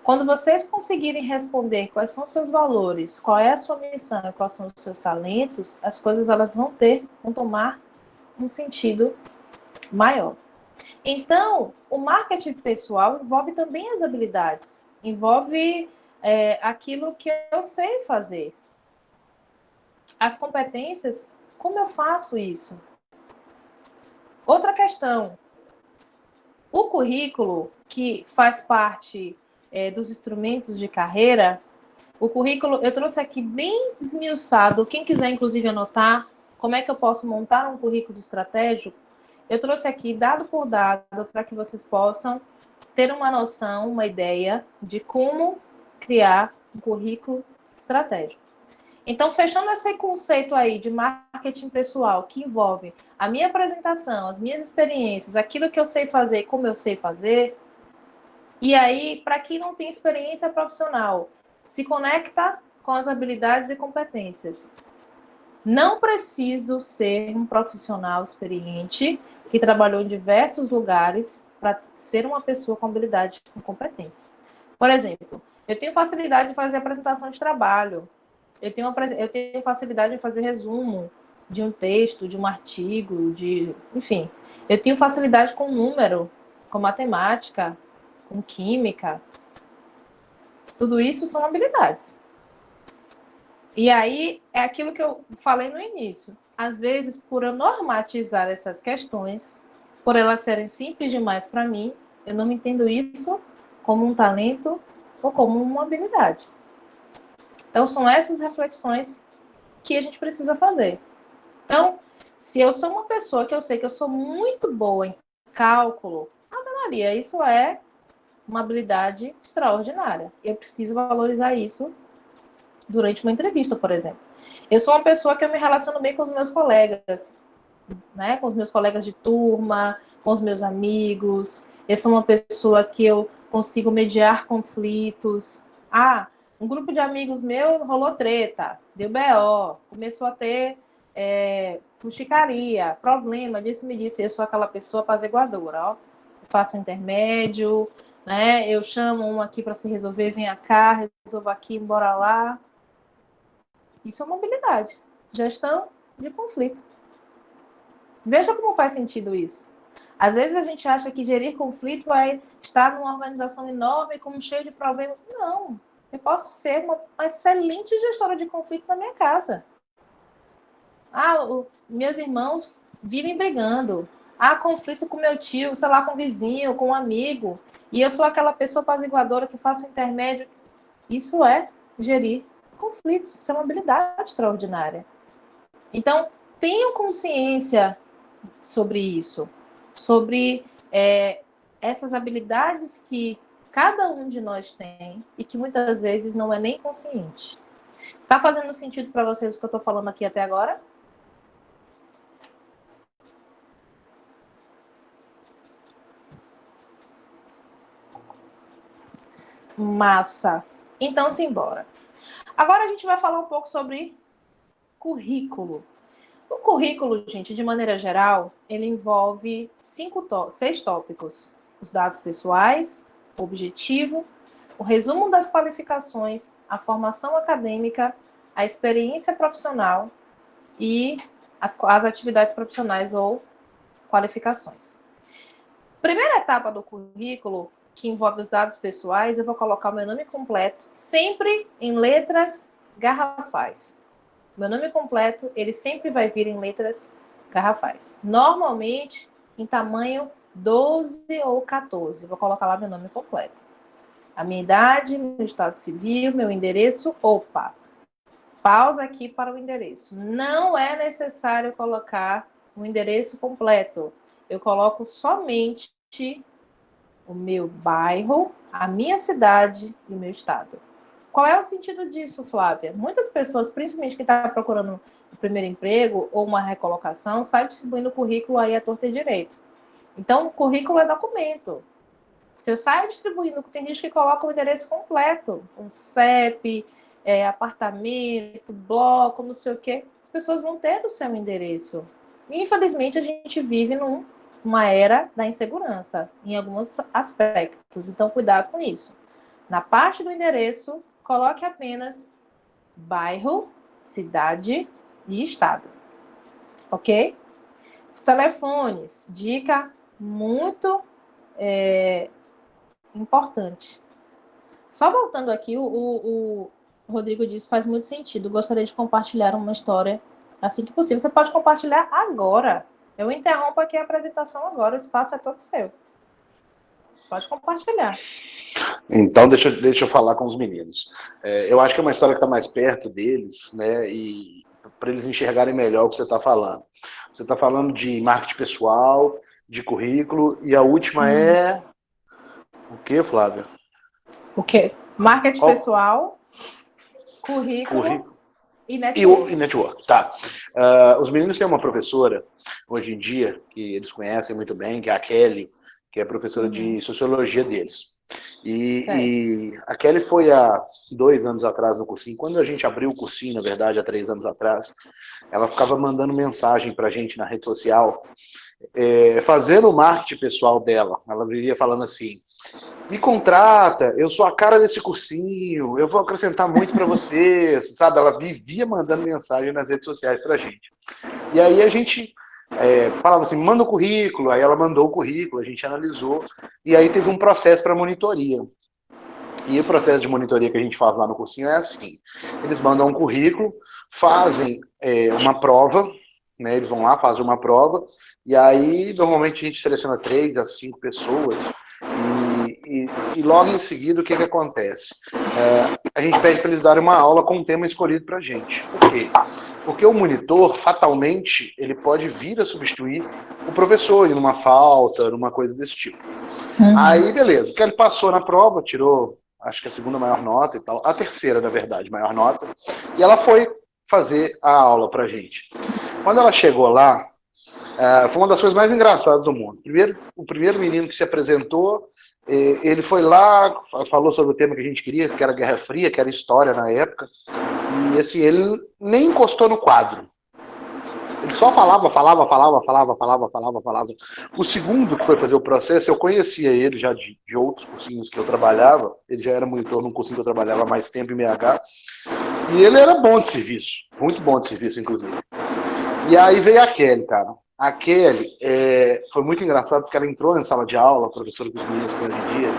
Quando vocês conseguirem responder quais são os seus valores, qual é a sua missão, quais são os seus talentos, as coisas elas vão tomar um sentido maior. Então, o marketing pessoal envolve também as habilidades, envolve aquilo que eu sei fazer. As competências, como eu faço isso? Outra questão, o currículo, que faz parte dos instrumentos de carreira, o currículo eu trouxe aqui bem esmiuçado, quem quiser inclusive anotar, como é que eu posso montar um currículo estratégico, eu trouxe aqui dado por dado para que vocês possam ter uma noção, uma ideia de como criar um currículo estratégico. Então, fechando esse conceito aí de marketing pessoal, que envolve a minha apresentação, as minhas experiências, aquilo que eu sei fazer e como eu sei fazer, e aí, para quem não tem experiência profissional, se conecta com as habilidades e competências. Não preciso ser um profissional experiente que trabalhou em diversos lugares para ser uma pessoa com habilidade e competência. Por exemplo, eu tenho facilidade de fazer apresentação de trabalho, eu tenho facilidade de fazer resumo de um texto, de um artigo, enfim. Eu tenho facilidade com número, com matemática, com química. Tudo isso são habilidades. E aí, é aquilo que eu falei no início. Às vezes, por eu normatizar essas questões, por elas serem simples demais para mim, eu não entendo isso como um talento ou como uma habilidade. Então, são essas reflexões que a gente precisa fazer. Então, se eu sou uma pessoa que eu sei que eu sou muito boa em cálculo, Maria, isso é uma habilidade extraordinária. Eu preciso valorizar isso durante uma entrevista, por exemplo. Eu sou uma pessoa que eu me relaciono bem com os meus colegas, né? Com os meus colegas de turma, com os meus amigos. Eu sou uma pessoa que eu consigo mediar conflitos. Um grupo de amigos meu rolou treta, deu BO, começou a ter fuxicaria, problema, me disse, eu sou aquela pessoa apaziguadora, ó. Eu faço um intermédio, né? Eu chamo um aqui para se resolver, vem cá, resolva aqui, bora lá. Isso é uma habilidade. Gestão de conflito. Veja como faz sentido isso. Às vezes a gente acha que gerir conflito é estar numa organização enorme, com cheio de problemas. Não. Eu posso ser uma excelente gestora de conflito na minha casa. Meus irmãos vivem brigando. Conflito com meu tio, sei lá, com o vizinho, com um amigo. E eu sou aquela pessoa apaziguadora que faço o intermédio. Isso é gerir conflitos. Isso é uma habilidade extraordinária. Então, tenham consciência sobre isso. Sobre essas habilidades que cada um de nós tem e que muitas vezes não é nem consciente. Tá fazendo sentido para vocês o que eu estou falando aqui até agora? Massa. Então, simbora. Agora a gente vai falar um pouco sobre currículo. O currículo, gente, de maneira geral, ele envolve 6 tópicos. Os dados pessoais, o objetivo, o resumo das qualificações, a formação acadêmica, a experiência profissional e as atividades profissionais ou qualificações. Primeira etapa do currículo, que envolve os dados pessoais, eu vou colocar o meu nome completo, sempre em letras garrafais. Meu nome completo, ele sempre vai vir em letras garrafais. Normalmente, em tamanho 12 ou 14. Vou colocar lá meu nome completo. A minha idade, meu estado civil, meu endereço, Pausa aqui para o endereço. Não é necessário colocar o endereço completo. Eu coloco somente o meu bairro, a minha cidade e o meu estado. Qual é o sentido disso, Flávia? Muitas pessoas, principalmente quem está procurando o primeiro emprego ou uma recolocação, saem distribuindo currículo aí à torta e direito. Então, o currículo é documento. Se eu saio distribuindo, tem gente que coloca o endereço completo, um CEP, apartamento, bloco, não sei o quê. As pessoas vão ter o seu endereço. E, infelizmente, a gente vive numa era da insegurança, em alguns aspectos. Então, cuidado com isso. Na parte do endereço, coloque apenas bairro, cidade e estado. Ok? Os telefones, dica muito importante. Só voltando aqui, o Rodrigo disse faz muito sentido. Gostaria de compartilhar uma história assim que possível. Você pode compartilhar agora. Eu interrompo aqui a apresentação agora. O espaço é todo seu. Pode compartilhar. Então, deixa eu falar com os meninos. Eu acho que é uma história que está mais perto deles, né? E para eles enxergarem melhor o que você está falando. Você está falando de marketing pessoal, de currículo, e a última é... O que, Flávia? O quê? Marketing pessoal, currículo e network. E network, tá. Os meninos têm uma professora, hoje em dia, que eles conhecem muito bem, que é a Kelly, que é professora de sociologia deles. E a Kelly foi há 2 anos atrás no cursinho. Quando a gente abriu o cursinho, na verdade, há 3 anos atrás, ela ficava mandando mensagem pra gente na rede social, fazendo o marketing pessoal dela. Ela vivia falando assim: me contrata, eu sou a cara desse cursinho, eu vou acrescentar muito para vocês, sabe? Ela vivia mandando mensagem nas redes sociais pra gente. E aí a gente falava assim, manda o currículo, aí ela mandou o currículo, a gente analisou, e aí teve um processo para monitoria. E o processo de monitoria que a gente faz lá no cursinho é assim, eles mandam um currículo, fazem uma prova, né, eles vão lá, fazem uma prova, e aí normalmente a gente seleciona 3 a 5 pessoas, e logo em seguida o que acontece? A gente pede para eles darem uma aula com um tema escolhido para a gente. Por quê? Porque o monitor, fatalmente, ele pode vir a substituir o professor em uma falta, numa coisa desse tipo. Aí, beleza, que ele passou na prova, tirou, acho que a 2ª maior nota e tal, a 3ª, na verdade, maior nota, e ela foi fazer a aula pra gente. Quando ela chegou lá, foi uma das coisas mais engraçadas do mundo. O primeiro menino que se apresentou, ele foi lá, falou sobre o tema que a gente queria, que era Guerra Fria, que era história na época, e assim, ele nem encostou no quadro. Ele só falava. O segundo que foi fazer o processo, eu conhecia ele já de outros cursinhos que eu trabalhava, ele já era monitor num cursinho que eu trabalhava há mais tempo em BH, e ele era bom de serviço, muito bom de serviço, inclusive. E aí veio a Kelly, cara. A Kelly foi muito engraçado porque ela entrou na sala de aula, a professora dos meninos que hoje em dia,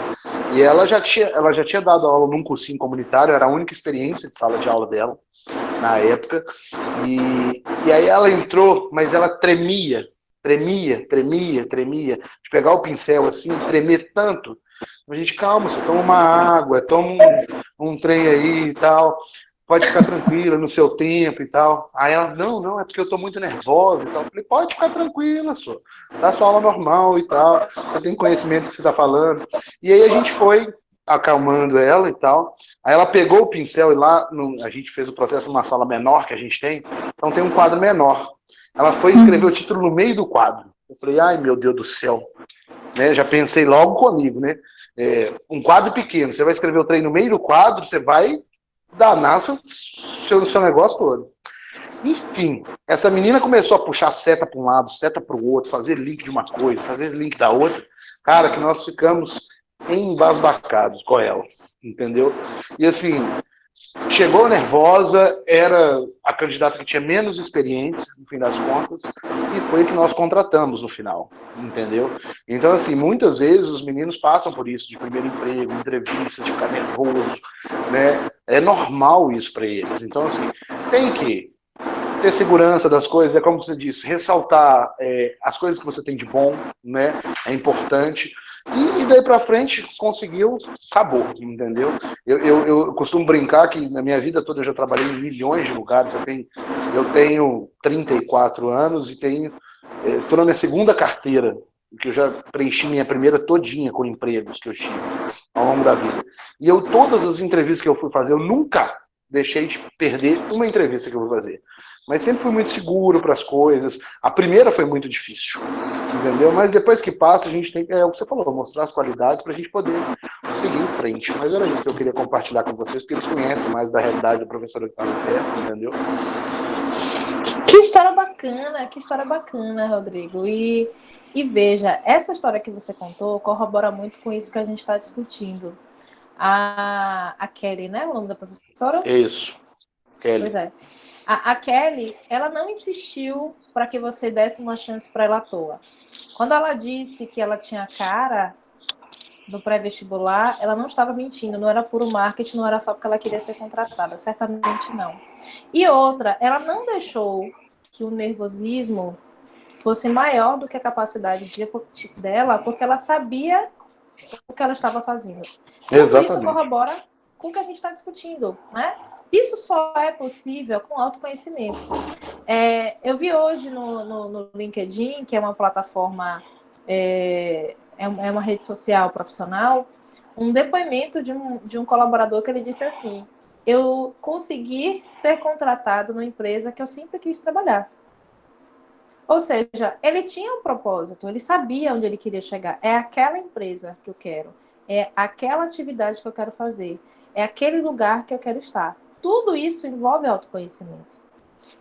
e ela já tinha dado aula num cursinho comunitário, era a única experiência de sala de aula dela na época, e aí ela entrou, mas ela tremia, de pegar o pincel assim, tremer tanto. A gente, calma, você toma uma água, toma um trem aí e tal, pode ficar tranquila no seu tempo e tal. Aí ela, não, é porque eu tô muito nervosa e tal. Eu falei, pode ficar tranquila, só. Dá sua aula normal e tal, você tem conhecimento do que você tá falando. E aí a gente foi acalmando ela e tal. Aí ela pegou o pincel e lá, a gente fez o processo numa sala menor que a gente tem, então tem um quadro menor. Ela foi escrever o título no meio do quadro. Eu falei, ai meu Deus do céu. Né, já pensei logo comigo, né? Um quadro pequeno, você vai escrever o trem no meio do quadro, você vai danar seu negócio todo. Enfim, essa menina começou a puxar seta para um lado, seta para o outro, fazer link de uma coisa, fazer link da outra. Cara, que nós ficamos embasbacados com ela, entendeu? E assim, chegou nervosa, era a candidata que tinha menos experiência, no fim das contas, e foi o que nós contratamos no final, entendeu? Então, assim, muitas vezes os meninos passam por isso, de primeiro emprego, entrevista, de ficar nervoso, né? É normal isso para eles. Então, assim, tem ter segurança das coisas, é como você disse, ressaltar as coisas que você tem de bom, né? É importante. E daí para frente, conseguiu, acabou, entendeu? Eu costumo brincar que na minha vida toda eu já trabalhei em milhões de lugares. Eu tenho 34 anos e estou na minha segunda carteira, que eu já preenchi minha primeira todinha com empregos que eu tive ao longo da vida. E todas as entrevistas que eu fui fazer, eu nunca deixei de perder uma entrevista que eu vou fazer. Mas sempre fui muito seguro para as coisas. A primeira foi muito difícil, entendeu? Mas depois que passa, a gente tem, o que você falou, mostrar as qualidades para a gente poder seguir em frente. Mas era isso que eu queria compartilhar com vocês, porque eles conhecem mais da realidade do professor que está perto, entendeu? Que história bacana, Rodrigo. E veja, essa história que você contou corrobora muito com isso que a gente está discutindo. A Kelly, né? O nome da professora? Isso, Kelly. Pois é. A Kelly, ela não insistiu para que você desse uma chance para ela à toa. Quando ela disse que ela tinha cara do pré-vestibular, ela não estava mentindo, não era puro marketing, não era só porque ela queria ser contratada, certamente não. E outra, ela não deixou que o nervosismo fosse maior do que a capacidade dela, porque ela sabia o que ela estava fazendo. Tudo isso corrobora com o que a gente está discutindo, né? Isso só é possível com autoconhecimento. Eu vi hoje no LinkedIn, que é uma plataforma, é uma rede social profissional, um depoimento de um colaborador que ele disse assim: eu consegui ser contratado numa empresa que eu sempre quis trabalhar. Ou seja, ele tinha um propósito, ele sabia onde ele queria chegar. É aquela empresa que eu quero, é aquela atividade que eu quero fazer, é aquele lugar que eu quero estar. Tudo isso envolve autoconhecimento.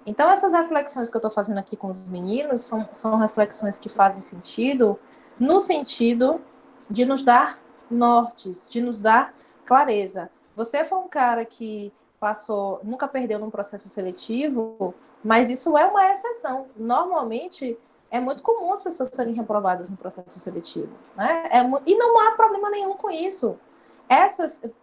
Então, essas reflexões que eu estou fazendo aqui com os meninos são reflexões que fazem sentido, no sentido de nos dar nortes, de nos dar clareza. Você foi um cara que nunca perdeu num processo seletivo, mas isso é uma exceção. Normalmente, é muito comum as pessoas serem reprovadas no processo seletivo, né? E não há problema nenhum com isso.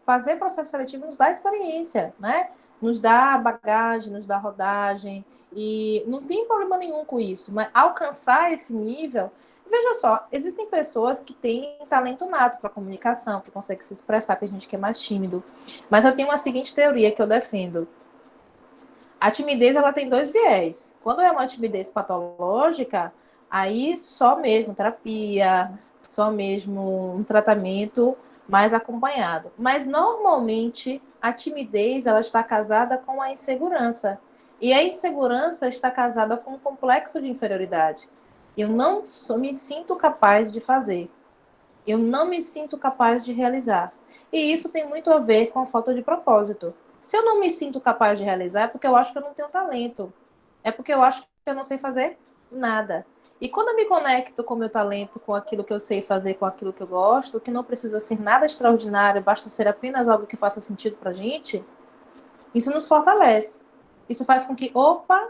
Fazer processo seletivo nos dá experiência, né? Nos dá bagagem, nos dá rodagem, e não tem problema nenhum com isso, mas alcançar esse nível, veja só, existem pessoas que têm talento nato para comunicação, que conseguem se expressar, tem gente que é mais tímido, mas eu tenho uma seguinte teoria que eu defendo: a timidez, ela tem dois viés. Quando é uma timidez patológica, aí só mesmo terapia, só mesmo um tratamento mais acompanhado. Mas normalmente a timidez, ela está casada com a insegurança. E a insegurança está casada com um complexo de inferioridade. Eu não me sinto capaz de fazer. Eu não me sinto capaz de realizar. E isso tem muito a ver com a falta de propósito. Se eu não me sinto capaz de realizar, é porque eu acho que eu não tenho talento. É porque eu acho que eu não sei fazer nada. E quando eu me conecto com o meu talento, com aquilo que eu sei fazer, com aquilo que eu gosto, que não precisa ser nada extraordinário, basta ser apenas algo que faça sentido pra gente, isso nos fortalece. Isso faz com que, opa,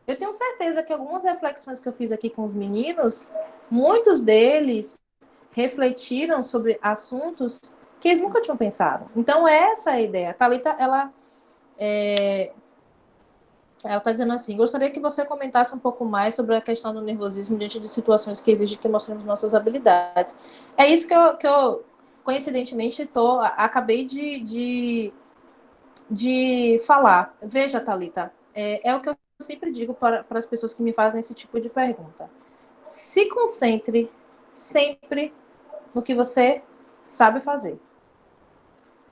eu tenho certeza que algumas reflexões que eu fiz aqui com os meninos, muitos deles refletiram sobre assuntos que eles nunca tinham pensado. Então, essa é a ideia. A Thalita, ela está dizendo assim: gostaria que você comentasse um pouco mais sobre a questão do nervosismo diante de situações que exigem que mostremos nossas habilidades. É isso que eu coincidentemente, acabei de falar. Veja, Thalita, é o que eu sempre digo para as pessoas que me fazem esse tipo de pergunta. Se concentre sempre no que você sabe fazer.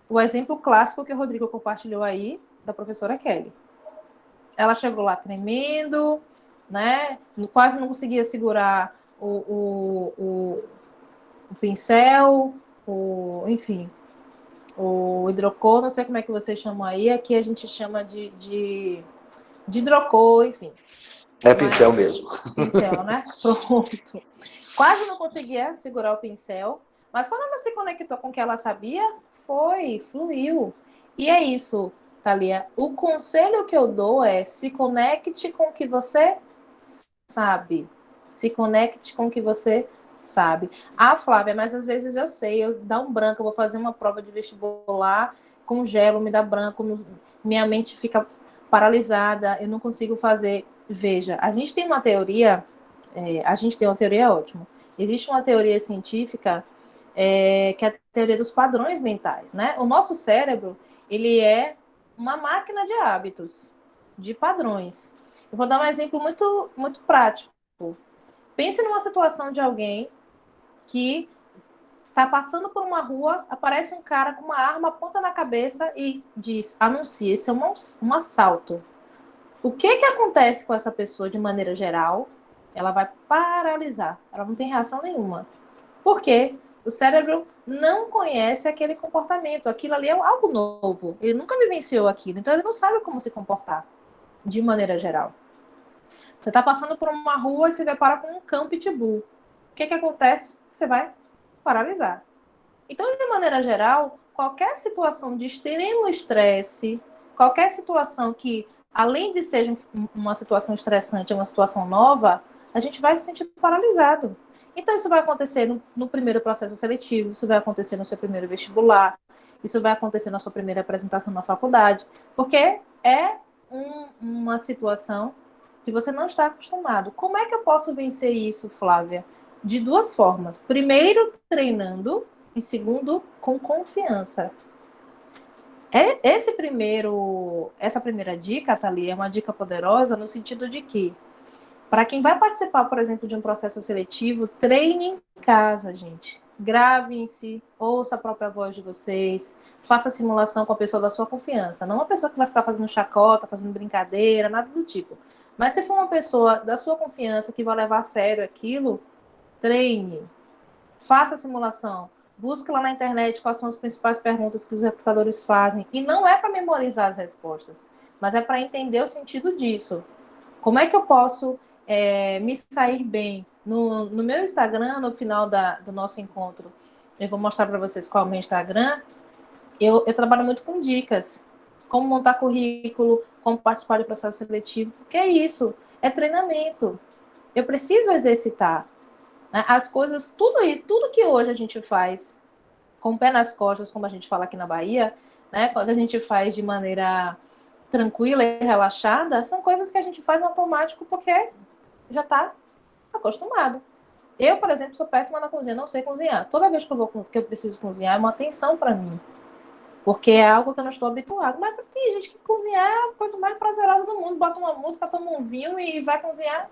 O exemplo clássico que o Rodrigo compartilhou aí, da professora Kelly. Ela chegou lá tremendo, né? Quase não conseguia segurar o pincel, enfim, o hidrocor, não sei como é que vocês chamam aí, aqui a gente chama de hidrocor, enfim. É pincel mesmo. Pincel, né? Pronto. Quase não conseguia segurar o pincel, mas quando ela se conectou com o que ela sabia, fluiu. E é isso, Thalia. O conselho que eu dou é: se conecte com o que você sabe. Se conecte com o que você sabe. Ah, Flávia, mas às vezes eu sei, eu dá um branco, eu vou fazer uma prova de vestibular, congelo, me dá branco, minha mente fica paralisada, eu não consigo fazer. Veja, a gente tem uma teoria, ótima. Existe uma teoria científica que é a teoria dos padrões mentais, né? O nosso cérebro, ele é uma máquina de hábitos, de padrões. Eu vou dar um exemplo muito, muito prático. Pense numa situação de alguém que está passando por uma rua, aparece um cara com uma arma, aponta na cabeça e diz, anuncia, isso é um assalto. O que acontece com essa pessoa de maneira geral? Ela vai paralisar, ela não tem reação nenhuma. Por quê? O cérebro não conhece aquele comportamento, aquilo ali é algo novo, ele nunca vivenciou aquilo, então ele não sabe como se comportar, de maneira geral. Você está passando por uma rua e se depara com um cão pitbull. O que acontece? Você vai paralisar. Então, de maneira geral, qualquer situação de extremo estresse, qualquer situação que, além de ser uma situação estressante, é uma situação nova, a gente vai se sentir paralisado. Então, isso vai acontecer no primeiro processo seletivo, isso vai acontecer no seu primeiro vestibular, isso vai acontecer na sua primeira apresentação na faculdade, porque é uma situação que você não está acostumado. Como é que eu posso vencer isso, Flávia? De duas formas. Primeiro, treinando, e segundo, com confiança. Essa primeira dica, Thalia, é uma dica poderosa no sentido de que, para quem vai participar, por exemplo, de um processo seletivo, treine em casa, gente. Gravem-se, ouça a própria voz de vocês, faça simulação com a pessoa da sua confiança. Não uma pessoa que vai ficar fazendo chacota, fazendo brincadeira, nada do tipo. Mas se for uma pessoa da sua confiança que vai levar a sério aquilo, treine, faça a simulação, busque lá na internet quais são as principais perguntas que os recrutadores fazem. E não é para memorizar as respostas, mas é para entender o sentido disso. Como é que eu posso me sair bem? No meu Instagram, no final do nosso encontro, eu vou mostrar para vocês qual é o meu Instagram. Eu trabalho muito com dicas. Como montar currículo, como participar do processo seletivo. Porque é isso, é treinamento. Eu preciso exercitar. As coisas, tudo isso, tudo que hoje a gente faz com o pé nas costas, como a gente fala aqui na Bahia, né? Quando a gente faz de maneira tranquila e relaxada, são coisas que a gente faz no automático porque já está acostumado. Eu, por exemplo, sou péssima na cozinha, não sei cozinhar. Toda vez que eu preciso cozinhar, é uma tensão para mim. Porque é algo que eu não estou habituado. Mas tem gente que cozinhar é a coisa mais prazerosa do mundo. Bota uma música, toma um vinho e vai cozinhar.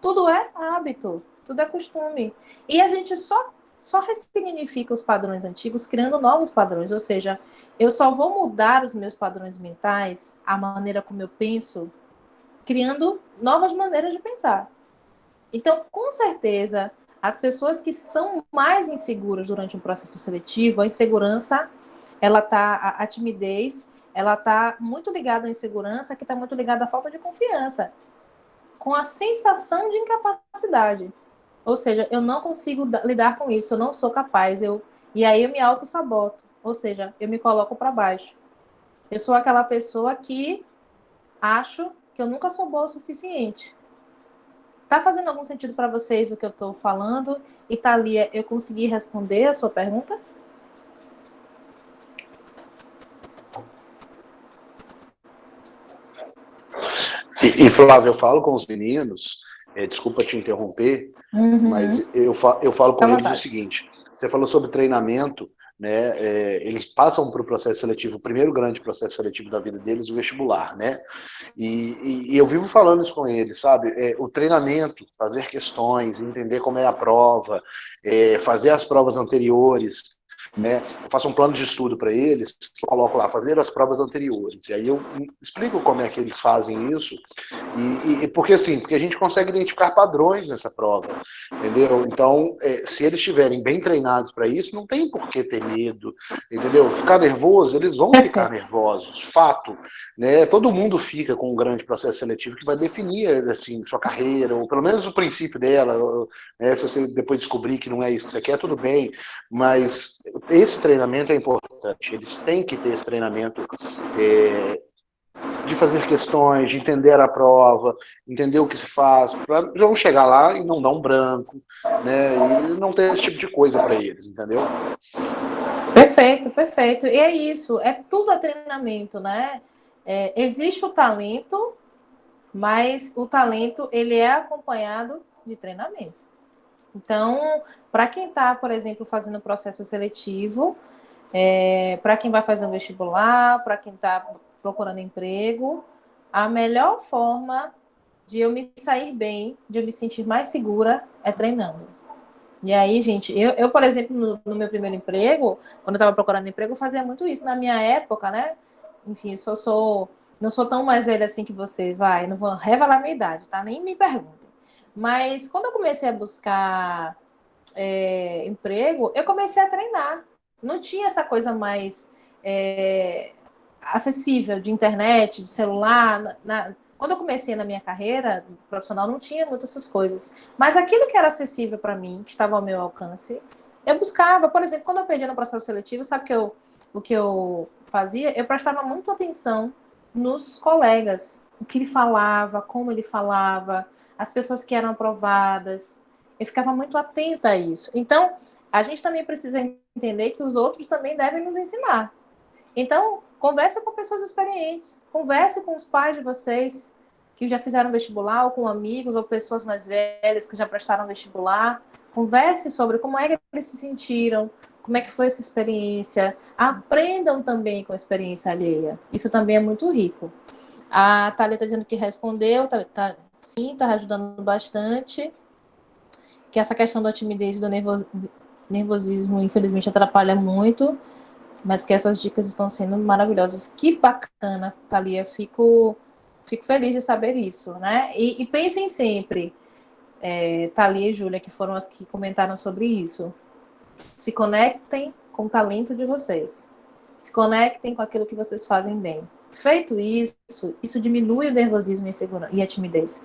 Tudo é hábito, tudo é costume. E a gente só ressignifica os padrões antigos criando novos padrões. Ou seja, eu só vou mudar os meus padrões mentais, a maneira como eu penso, criando novas maneiras de pensar. Então, com certeza, as pessoas que são mais inseguras durante um processo seletivo, a insegurança, a timidez, ela está muito ligada à insegurança, que está muito ligada à falta de confiança, com a sensação de incapacidade. Ou seja, eu não consigo lidar com isso, eu não sou capaz, e aí eu me auto-saboto, ou seja, eu me coloco para baixo. Eu sou aquela pessoa que acho que eu nunca sou boa o suficiente. Tá fazendo algum sentido para vocês o que eu estou falando? E Thalia, eu consegui responder a sua pergunta? E Flávio, eu falo com os meninos, desculpa te interromper, mas eu falo com eles o seguinte: você falou sobre treinamento, né? Eles passam para o processo seletivo, o primeiro grande processo seletivo da vida deles, o vestibular, né? E eu vivo falando isso com eles, sabe? O treinamento, fazer questões, entender como é a prova, fazer as provas anteriores, né? Eu faço um plano de estudo para eles, eu coloco lá, fazer as provas anteriores, e aí eu explico como é que eles fazem isso, porque assim, porque a gente consegue identificar padrões nessa prova, entendeu? Então, se eles estiverem bem treinados para isso, não tem por que ter medo, entendeu? Ficar nervoso, eles vão ficar nervosos, fato, né? Todo mundo fica com um grande processo seletivo que vai definir, assim, sua carreira, ou pelo menos o princípio dela, né? Se você depois descobrir que não é isso que você quer, tudo bem, mas esse treinamento é importante, eles têm que ter esse treinamento de fazer questões, de entender a prova, entender o que se faz, para não chegar lá e não dar um branco, né, e não ter esse tipo de coisa para eles, entendeu? Perfeito, perfeito. E é isso, tudo é treinamento, né? Existe o talento, mas o talento ele é acompanhado de treinamento. Então, para quem está, por exemplo, fazendo o processo seletivo, para quem vai fazer um vestibular, para quem está procurando emprego, a melhor forma de eu me sair bem, de eu me sentir mais segura, é treinando. E aí, gente, eu por exemplo, no meu primeiro emprego, quando eu estava procurando emprego, eu fazia muito isso. Na minha época, né? Enfim, não sou tão mais velha assim que vocês, vai, não vou revelar minha idade, tá? Nem me perguntem. Mas quando eu comecei a buscar emprego, eu comecei a treinar. Não tinha essa coisa mais acessível de internet, de celular. Quando eu comecei na minha carreira profissional, não tinha muitas essas coisas. Mas aquilo que era acessível para mim, que estava ao meu alcance, eu buscava. Por exemplo, quando eu perdi no processo seletivo, sabe o que eu fazia? Eu prestava muito atenção nos colegas, o que ele falava, como ele falava, as pessoas que eram aprovadas. Eu ficava muito atenta a isso. Então, a gente também precisa entender que os outros também devem nos ensinar. Então, conversa com pessoas experientes, converse com os pais de vocês que já fizeram vestibular, ou com amigos, ou pessoas mais velhas que já prestaram vestibular. Converse sobre como é que eles se sentiram, como é que foi essa experiência. Aprendam também com a experiência alheia. Isso também é muito rico. A Thalia está dizendo que respondeu, sim, está ajudando bastante. Que essa questão da timidez e do nervosismo, infelizmente, atrapalha muito, mas que essas dicas estão sendo maravilhosas. Que bacana, Thalia, fico feliz de saber isso, né? E pensem sempre, Thalia e Júlia, que foram as que comentaram sobre isso, se conectem com o talento de vocês, se conectem com aquilo que vocês fazem bem. Feito isso diminui o nervosismo e a timidez.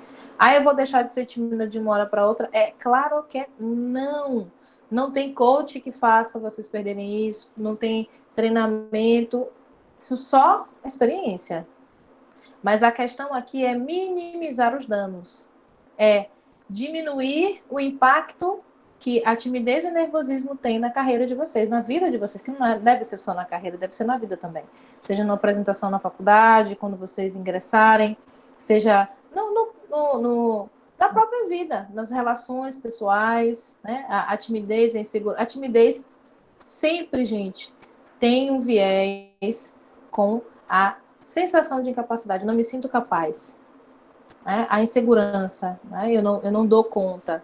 Eu vou deixar de ser tímida de uma hora para outra? É claro que não. Não tem coach que faça vocês perderem isso, não tem treinamento, isso só é experiência. Mas a questão aqui é minimizar os danos, é diminuir o impacto que a timidez e o nervosismo têm na carreira de vocês, na vida de vocês, que não deve ser só na carreira, deve ser na vida também. Seja numa apresentação na faculdade, quando vocês ingressarem, seja na própria vida, nas relações pessoais, né? A timidez, a insegurança. A timidez sempre, gente, tem um viés com a sensação de incapacidade. Não me sinto capaz. Né? A insegurança, né? Eu não dou conta.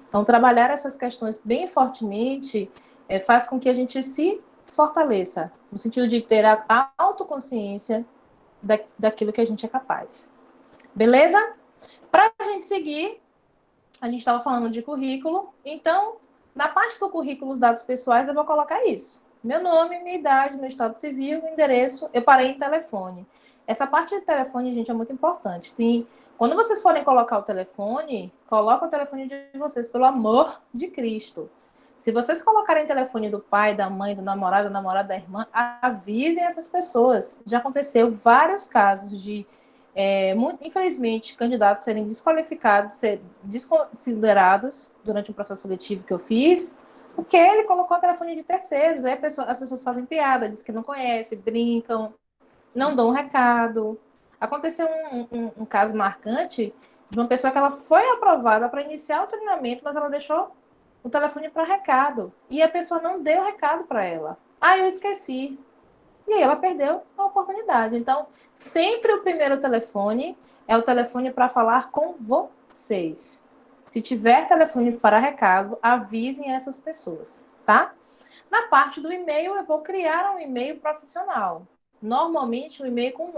Então, trabalhar essas questões bem fortemente faz com que a gente se fortaleça, no sentido de ter a autoconsciência daquilo que a gente é capaz. Beleza? Para a gente seguir, a gente estava falando de currículo, então, na parte do currículo, os dados pessoais, eu vou colocar isso. Meu nome, minha idade, meu estado civil, meu endereço, eu parei em telefone. Essa parte de telefone, gente, é muito importante. Quando vocês forem colocar o telefone, coloca o telefone de vocês, pelo amor de Cristo. Se vocês colocarem o telefone do pai, da mãe, do namorado, da irmã, avisem essas pessoas. Já aconteceu vários casos de infelizmente, candidatos serem desqualificados, serem desconsiderados durante o processo seletivo que eu fiz, porque ele colocou o telefone de terceiros. Aí as pessoas fazem piada, dizem que não conhecem, brincam, não dão um recado. Aconteceu um caso marcante de uma pessoa que ela foi aprovada para iniciar o treinamento, mas ela deixou o telefone para recado. E a pessoa não deu recado para ela. Eu esqueci. E aí ela perdeu a oportunidade. Então, sempre o primeiro telefone é o telefone para falar com vocês. Se tiver telefone para recado, avisem essas pessoas, tá? Na parte do e-mail, eu vou criar um e-mail profissional. Normalmente, um e-mail com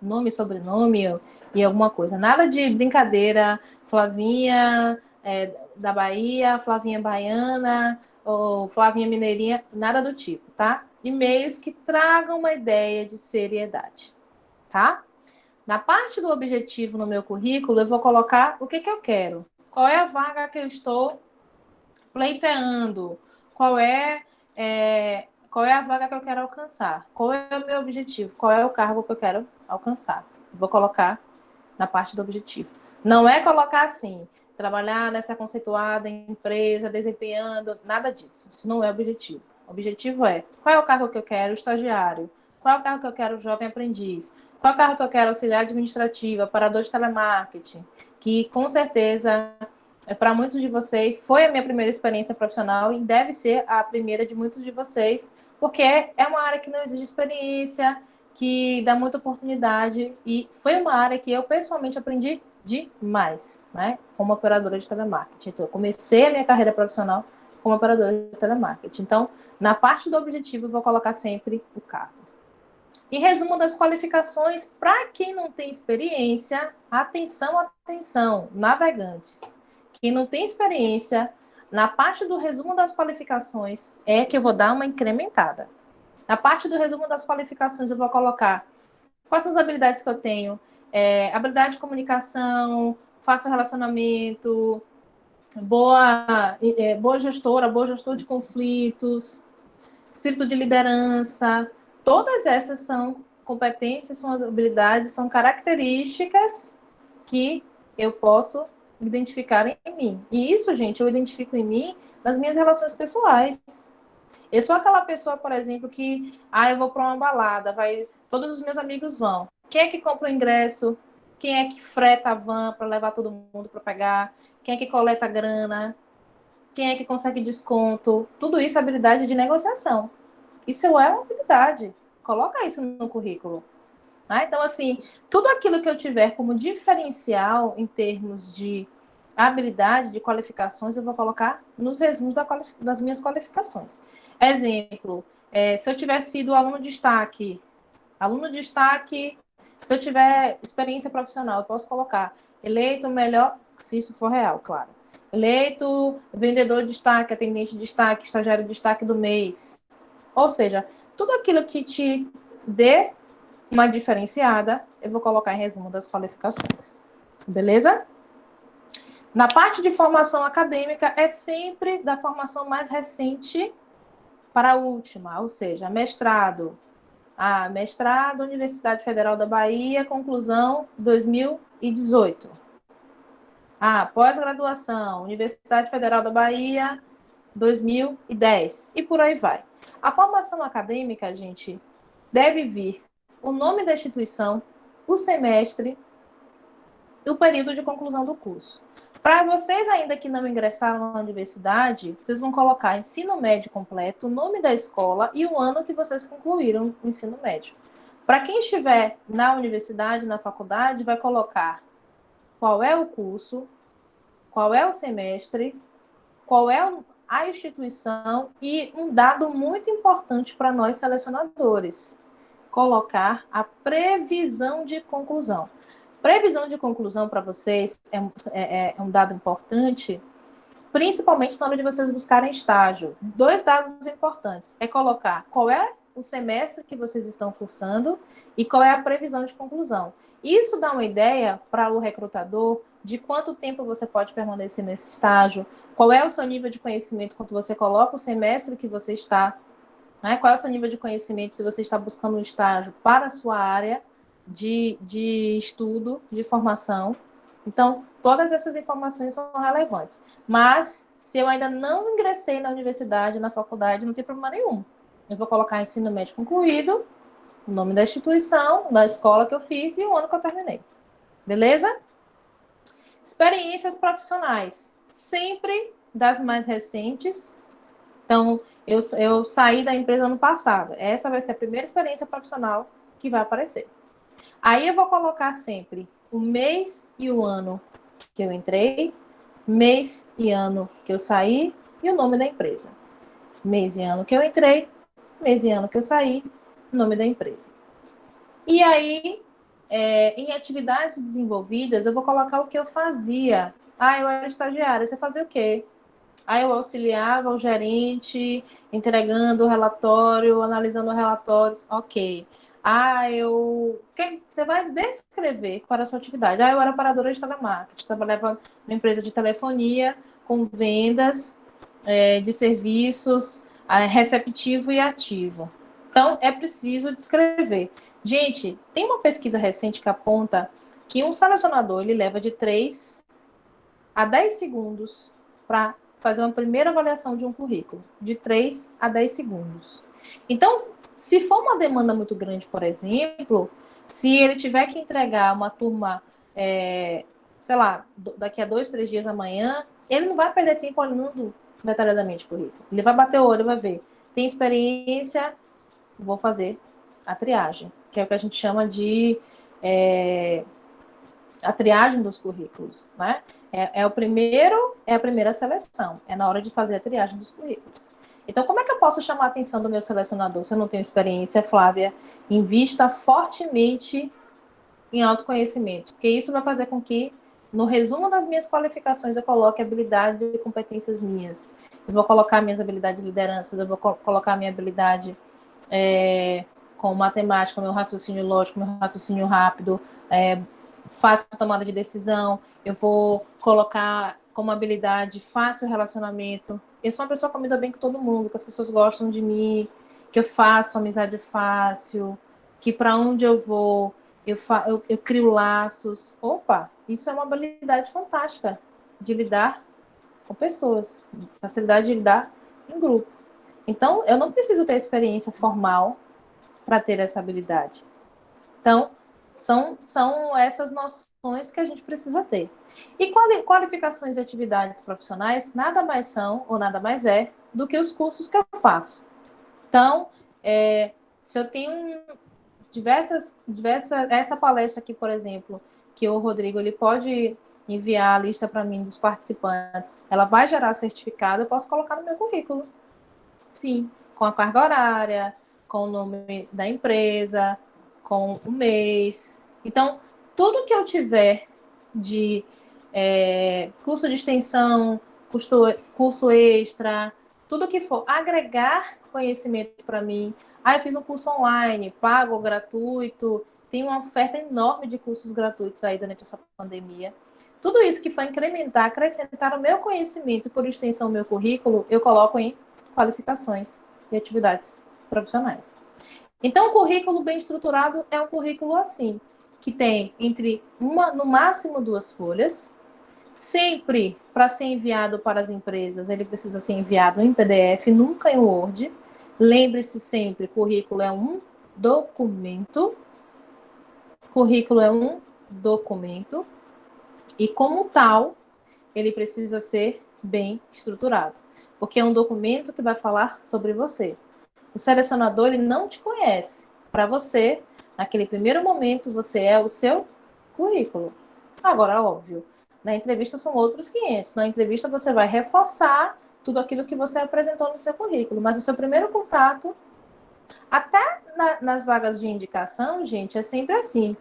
nome, sobrenome e alguma coisa. Nada de brincadeira, Flavinha da Bahia, Flavinha Baiana ou Flavinha Mineirinha, nada do tipo, tá? E-mails que tragam uma ideia de seriedade, tá? Na parte do objetivo no meu currículo, eu vou colocar o que eu quero. Qual é a vaga que eu estou pleiteando? Qual é a vaga que eu quero alcançar? Qual é o meu objetivo? Qual é o cargo que eu quero alcançar? Vou colocar na parte do objetivo. Não é colocar assim, trabalhar nessa conceituada empresa, desempenhando, nada disso. Isso não é objetivo. O objetivo é, qual é o cargo que eu quero? Estagiário. Qual é o cargo que eu quero? Jovem aprendiz. Qual cargo que eu quero? Auxiliar administrativa, operador de telemarketing, que com certeza, para muitos de vocês, foi a minha primeira experiência profissional e deve ser a primeira de muitos de vocês, porque é uma área que não exige experiência, que dá muita oportunidade, e foi uma área que eu pessoalmente aprendi demais, né? Como operadora de telemarketing. Então, eu comecei a minha carreira profissional como operadora de telemarketing. Então, na parte do objetivo, eu vou colocar sempre o cargo. Em resumo das qualificações, para quem não tem experiência, atenção, atenção, navegantes. Quem não tem experiência, na parte do resumo das qualificações, é que eu vou dar uma incrementada. Na parte do resumo das qualificações, eu vou colocar quais são as habilidades que eu tenho. Habilidade de comunicação, fácil relacionamento, boa gestora, bom gestor de conflitos, espírito de liderança. Todas essas são competências, são as habilidades, são características que eu posso identificar em mim. E isso, gente, eu identifico em mim nas minhas relações pessoais. Eu sou aquela pessoa, por exemplo, que eu vou para uma balada, todos os meus amigos vão. Quem é que compra o ingresso? Quem é que freta a van para levar todo mundo para pegar? Quem é que coleta a grana? Quem é que consegue desconto? Tudo isso é habilidade de negociação. Isso é uma habilidade. Coloca isso no currículo. Né? Então, assim, tudo aquilo que eu tiver como diferencial em termos de habilidade, de qualificações, eu vou colocar nos resumos das minhas qualificações. Exemplo, se eu tiver sido aluno destaque, se eu tiver experiência profissional, eu posso colocar eleito melhor, se isso for real, claro. Eleito vendedor de destaque, atendente de destaque, estagiário de destaque do mês. Ou seja, tudo aquilo que te dê uma diferenciada, eu vou colocar em resumo das qualificações. Beleza? Na parte de formação acadêmica, é sempre da formação mais recente para a última, ou seja, mestrado. Mestrado, Universidade Federal da Bahia, conclusão 2018. Pós-graduação, Universidade Federal da Bahia, 2010. E por aí vai. A formação acadêmica, gente, deve vir o nome da instituição, o semestre e o período de conclusão do curso. Para vocês ainda que não ingressaram na universidade, vocês vão colocar ensino médio completo, o nome da escola e o ano que vocês concluíram o ensino médio. Para quem estiver na universidade, na faculdade, vai colocar qual é o curso, qual é o semestre, qual é a instituição e um dado muito importante para nós selecionadores, colocar a previsão de conclusão. Previsão de conclusão para vocês é um dado importante, principalmente na hora de vocês buscarem estágio. 2 dados importantes é colocar qual é o semestre que vocês estão cursando e qual é a previsão de conclusão. Isso dá uma ideia para o recrutador de quanto tempo você pode permanecer nesse estágio, qual é o seu nível de conhecimento quando você coloca o semestre que você está, né? Qual é o seu nível de conhecimento se você está buscando um estágio para a sua área de estudo, de formação. Então, todas essas informações são relevantes. Mas, se eu ainda não ingressei na universidade, na faculdade, não tem problema nenhum. Eu vou colocar ensino médio concluído, o nome da instituição, da escola que eu fiz e o ano que eu terminei. Beleza? Experiências profissionais. Sempre das mais recentes. Então, eu saí da empresa ano passado. Essa vai ser a primeira experiência profissional que vai aparecer. Aí eu vou colocar sempre o mês e o ano que eu entrei, mês e ano que eu saí e o nome da empresa. Mês e ano que eu entrei, mês e ano que eu saí, nome da empresa. E aí, em atividades desenvolvidas, eu vou colocar o que eu fazia. Eu era estagiária, você fazia o quê? Eu auxiliava o gerente, entregando o relatório, analisando relatórios, ok. Você vai descrever para a sua atividade. Eu era operadora de telemarketing, trabalhava numa empresa de telefonia, com vendas de serviços receptivo e ativo. Então, é preciso descrever. Gente, tem uma pesquisa recente que aponta que um selecionador ele leva de 3 a 10 segundos para fazer uma primeira avaliação de um currículo. De 3 a 10 segundos. Então, se for uma demanda muito grande, por exemplo, Se ele tiver que entregar uma turma, sei lá, daqui a 2, 3 dias amanhã, ele não vai perder tempo olhando detalhadamente o currículo. Ele vai bater o olho, vai ver. Tem experiência, vou fazer a triagem, que é o que a gente chama de a triagem dos currículos, né? É a primeira seleção, é na hora de fazer a triagem dos currículos. Então, como é que eu posso chamar a atenção do meu selecionador se eu não tenho experiência, Flávia? Invista fortemente em autoconhecimento, porque isso vai fazer com que, no resumo das minhas qualificações, eu coloque habilidades e competências minhas. Eu vou colocar minhas habilidades de liderança, eu vou colocar minha habilidade com matemática, meu raciocínio lógico, meu raciocínio rápido, fácil tomada de decisão, eu vou colocar como habilidade fácil relacionamento. Eu sou uma pessoa que me dou bem com todo mundo, que as pessoas gostam de mim, que eu faço amizade fácil, que para onde eu vou, eu crio laços. Opa, isso é uma habilidade fantástica de lidar com pessoas, facilidade de lidar em grupo. Então, eu não preciso ter experiência formal para ter essa habilidade. Então, são essas noções que a gente precisa ter. E qualificações e atividades profissionais nada mais são, ou nada mais é, do que os cursos que eu faço. Então, se eu tenho essa palestra aqui, por exemplo, que o Rodrigo ele pode enviar a lista para mim dos participantes, ela vai gerar certificado, eu posso colocar no meu currículo. Sim, com a carga horária, com o nome da empresa, com o mês. Então, tudo que eu tiver de curso de extensão, curso extra, tudo que for agregar conhecimento para mim. Eu fiz um curso online, pago ou gratuito. Tem uma oferta enorme de cursos gratuitos aí durante essa pandemia. Tudo isso que for incrementar, acrescentar o meu conhecimento e, por extensão, o meu currículo, eu coloco em qualificações e atividades profissionais. Então, o currículo bem estruturado é um currículo assim, que tem no máximo 2 folhas. Sempre, para ser enviado para as empresas, ele precisa ser enviado em PDF, nunca em Word. Lembre-se sempre, currículo é um documento. Currículo é um documento. E como tal, ele precisa ser bem estruturado, porque é um documento que vai falar sobre você. O selecionador, ele não te conhece. Para você, naquele primeiro momento, você é o seu currículo. Agora, óbvio, na entrevista são outros 500. Na entrevista você vai reforçar tudo aquilo que você apresentou no seu currículo, mas o seu primeiro contato, até nas vagas de indicação, gente, é sempre assim.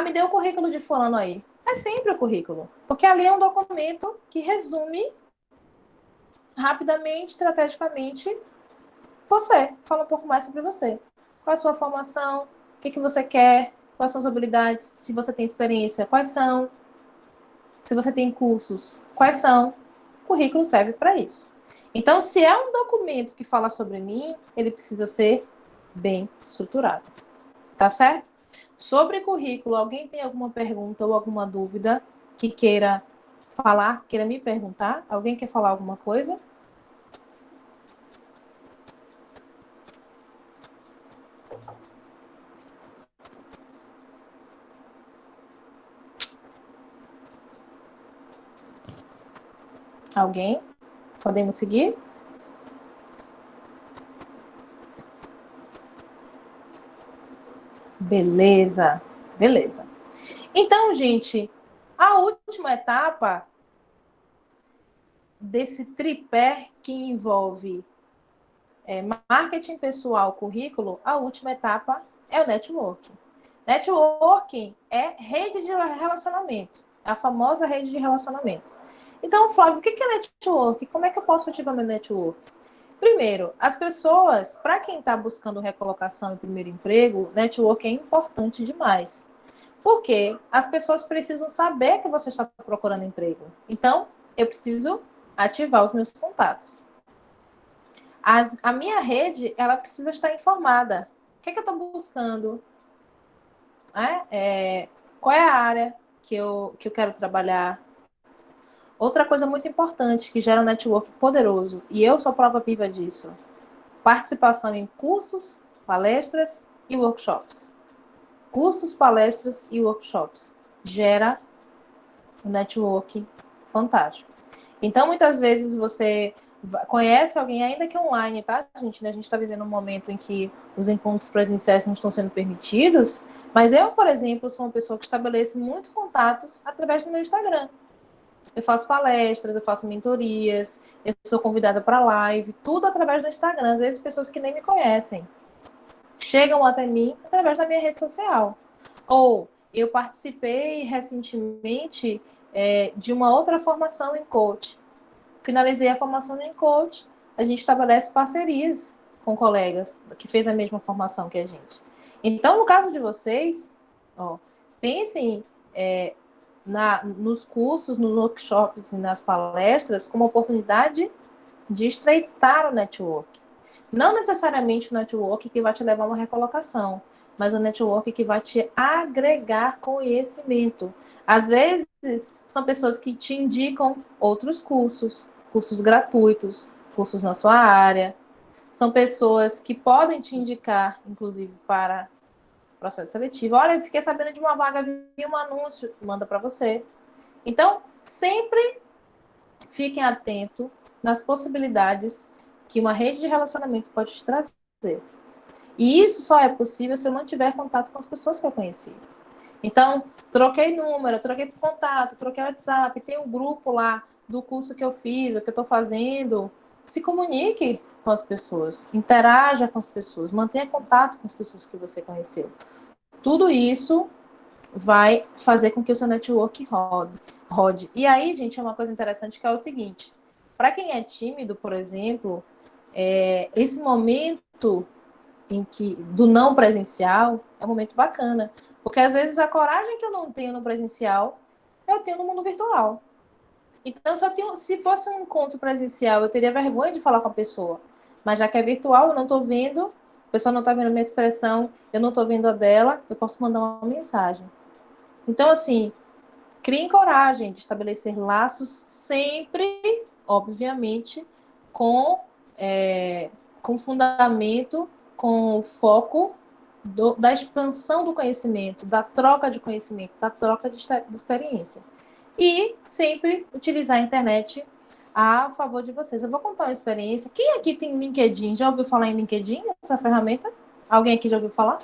Me deu o currículo de fulano aí. É sempre o currículo, porque ali é um documento que resume rapidamente, estrategicamente, você. Fala um pouco mais sobre você. Qual é a sua formação? O que você quer? Quais são as habilidades? Se você tem experiência, quais são? Se você tem cursos, quais são? O currículo serve para isso. Então, se é um documento que fala sobre mim, ele precisa ser bem estruturado. Tá certo? Sobre currículo, alguém tem alguma pergunta ou alguma dúvida que queira falar, queira me perguntar? Alguém quer falar alguma coisa? Alguém? Podemos seguir? Beleza, beleza. Então, gente, a última etapa desse tripé que envolve marketing pessoal, currículo, a última etapa é o networking. Networking é rede de relacionamento, a famosa rede de relacionamento. Então, Flávio, o que é networking? Como é que eu posso ativar meu networking? Primeiro, as pessoas, para quem está buscando recolocação e primeiro emprego, networking é importante demais. Porque as pessoas precisam saber que você está procurando emprego. Então, eu preciso ativar os meus contatos. A minha rede, ela precisa estar informada. O que eu estou buscando? Qual é a área que eu quero trabalhar? Outra coisa muito importante que gera um network poderoso, e eu sou prova viva disso, participação em cursos palestras e workshops. Cursos, palestras e workshops. Gera um networking fantástico. Então, muitas vezes você conhece alguém, ainda que online, tá, gente? A gente está vivendo um momento em que os encontros presenciais não estão sendo permitidos, mas eu, por exemplo, sou uma pessoa que estabeleço muitos contatos através do meu Instagram. Eu faço palestras, eu faço mentorias, eu sou convidada para live, tudo através do Instagram. Às vezes, pessoas que nem me conhecem chegam até mim através da minha rede social. Ou eu participei recentemente de uma outra formação em coach. Finalizei a formação em coach, a gente estabelece parcerias com colegas que fez a mesma formação que a gente. Então, no caso de vocês, pensem nos cursos, nos workshops e nas palestras como oportunidade de estreitar o network. Não necessariamente o network que vai te levar a uma recolocação, mas o network que vai te agregar conhecimento. Às vezes, são pessoas que te indicam outros cursos, cursos gratuitos, cursos na sua área. São pessoas que podem te indicar, inclusive, para processo seletivo. Olha, eu fiquei sabendo de uma vaga, vi um anúncio, manda para você. Então, sempre fiquem atentos nas possibilidades que uma rede de relacionamento pode te trazer. E isso só é possível se eu mantiver contato com as pessoas que eu conheci. Então, troquei número, troquei contato, troquei WhatsApp, tem um grupo lá do curso que eu fiz, o que eu estou fazendo. Se comunique com as pessoas, interaja com as pessoas, mantenha contato com as pessoas que você conheceu. Tudo isso vai fazer com que o seu network rode. E aí, gente, é uma coisa interessante que é o seguinte: para quem é tímido, por exemplo, esse momento do não presencial é um momento bacana, porque às vezes a coragem que eu não tenho no presencial, eu tenho no mundo virtual. Então, se fosse um encontro presencial, eu teria vergonha de falar com a pessoa, mas já que é virtual, eu não estou vendo, a pessoa não está vendo a minha expressão, eu não estou vendo a dela, eu posso mandar uma mensagem. Então, assim, criem coragem de estabelecer laços sempre, obviamente, com fundamento, com foco da expansão do conhecimento, da troca de conhecimento, da troca de experiência. E sempre utilizar a internet a favor de vocês. Eu vou contar uma experiência. Quem aqui tem LinkedIn? Já ouviu falar em LinkedIn, essa ferramenta? Alguém aqui já ouviu falar?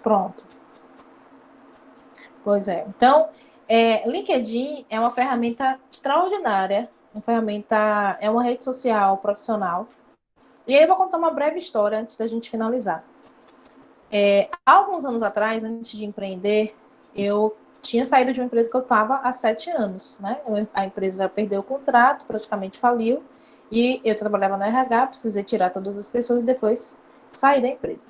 Pronto. Pois é. Então, LinkedIn é uma ferramenta extraordinária, é uma rede social profissional. E aí eu vou contar uma breve história antes da gente finalizar. Há alguns anos atrás, antes de empreender, eu tinha saído de uma empresa que eu estava há 7 anos, né? A empresa perdeu o contrato, praticamente faliu, e eu trabalhava no RH, precisei tirar todas as pessoas e depois sair da empresa.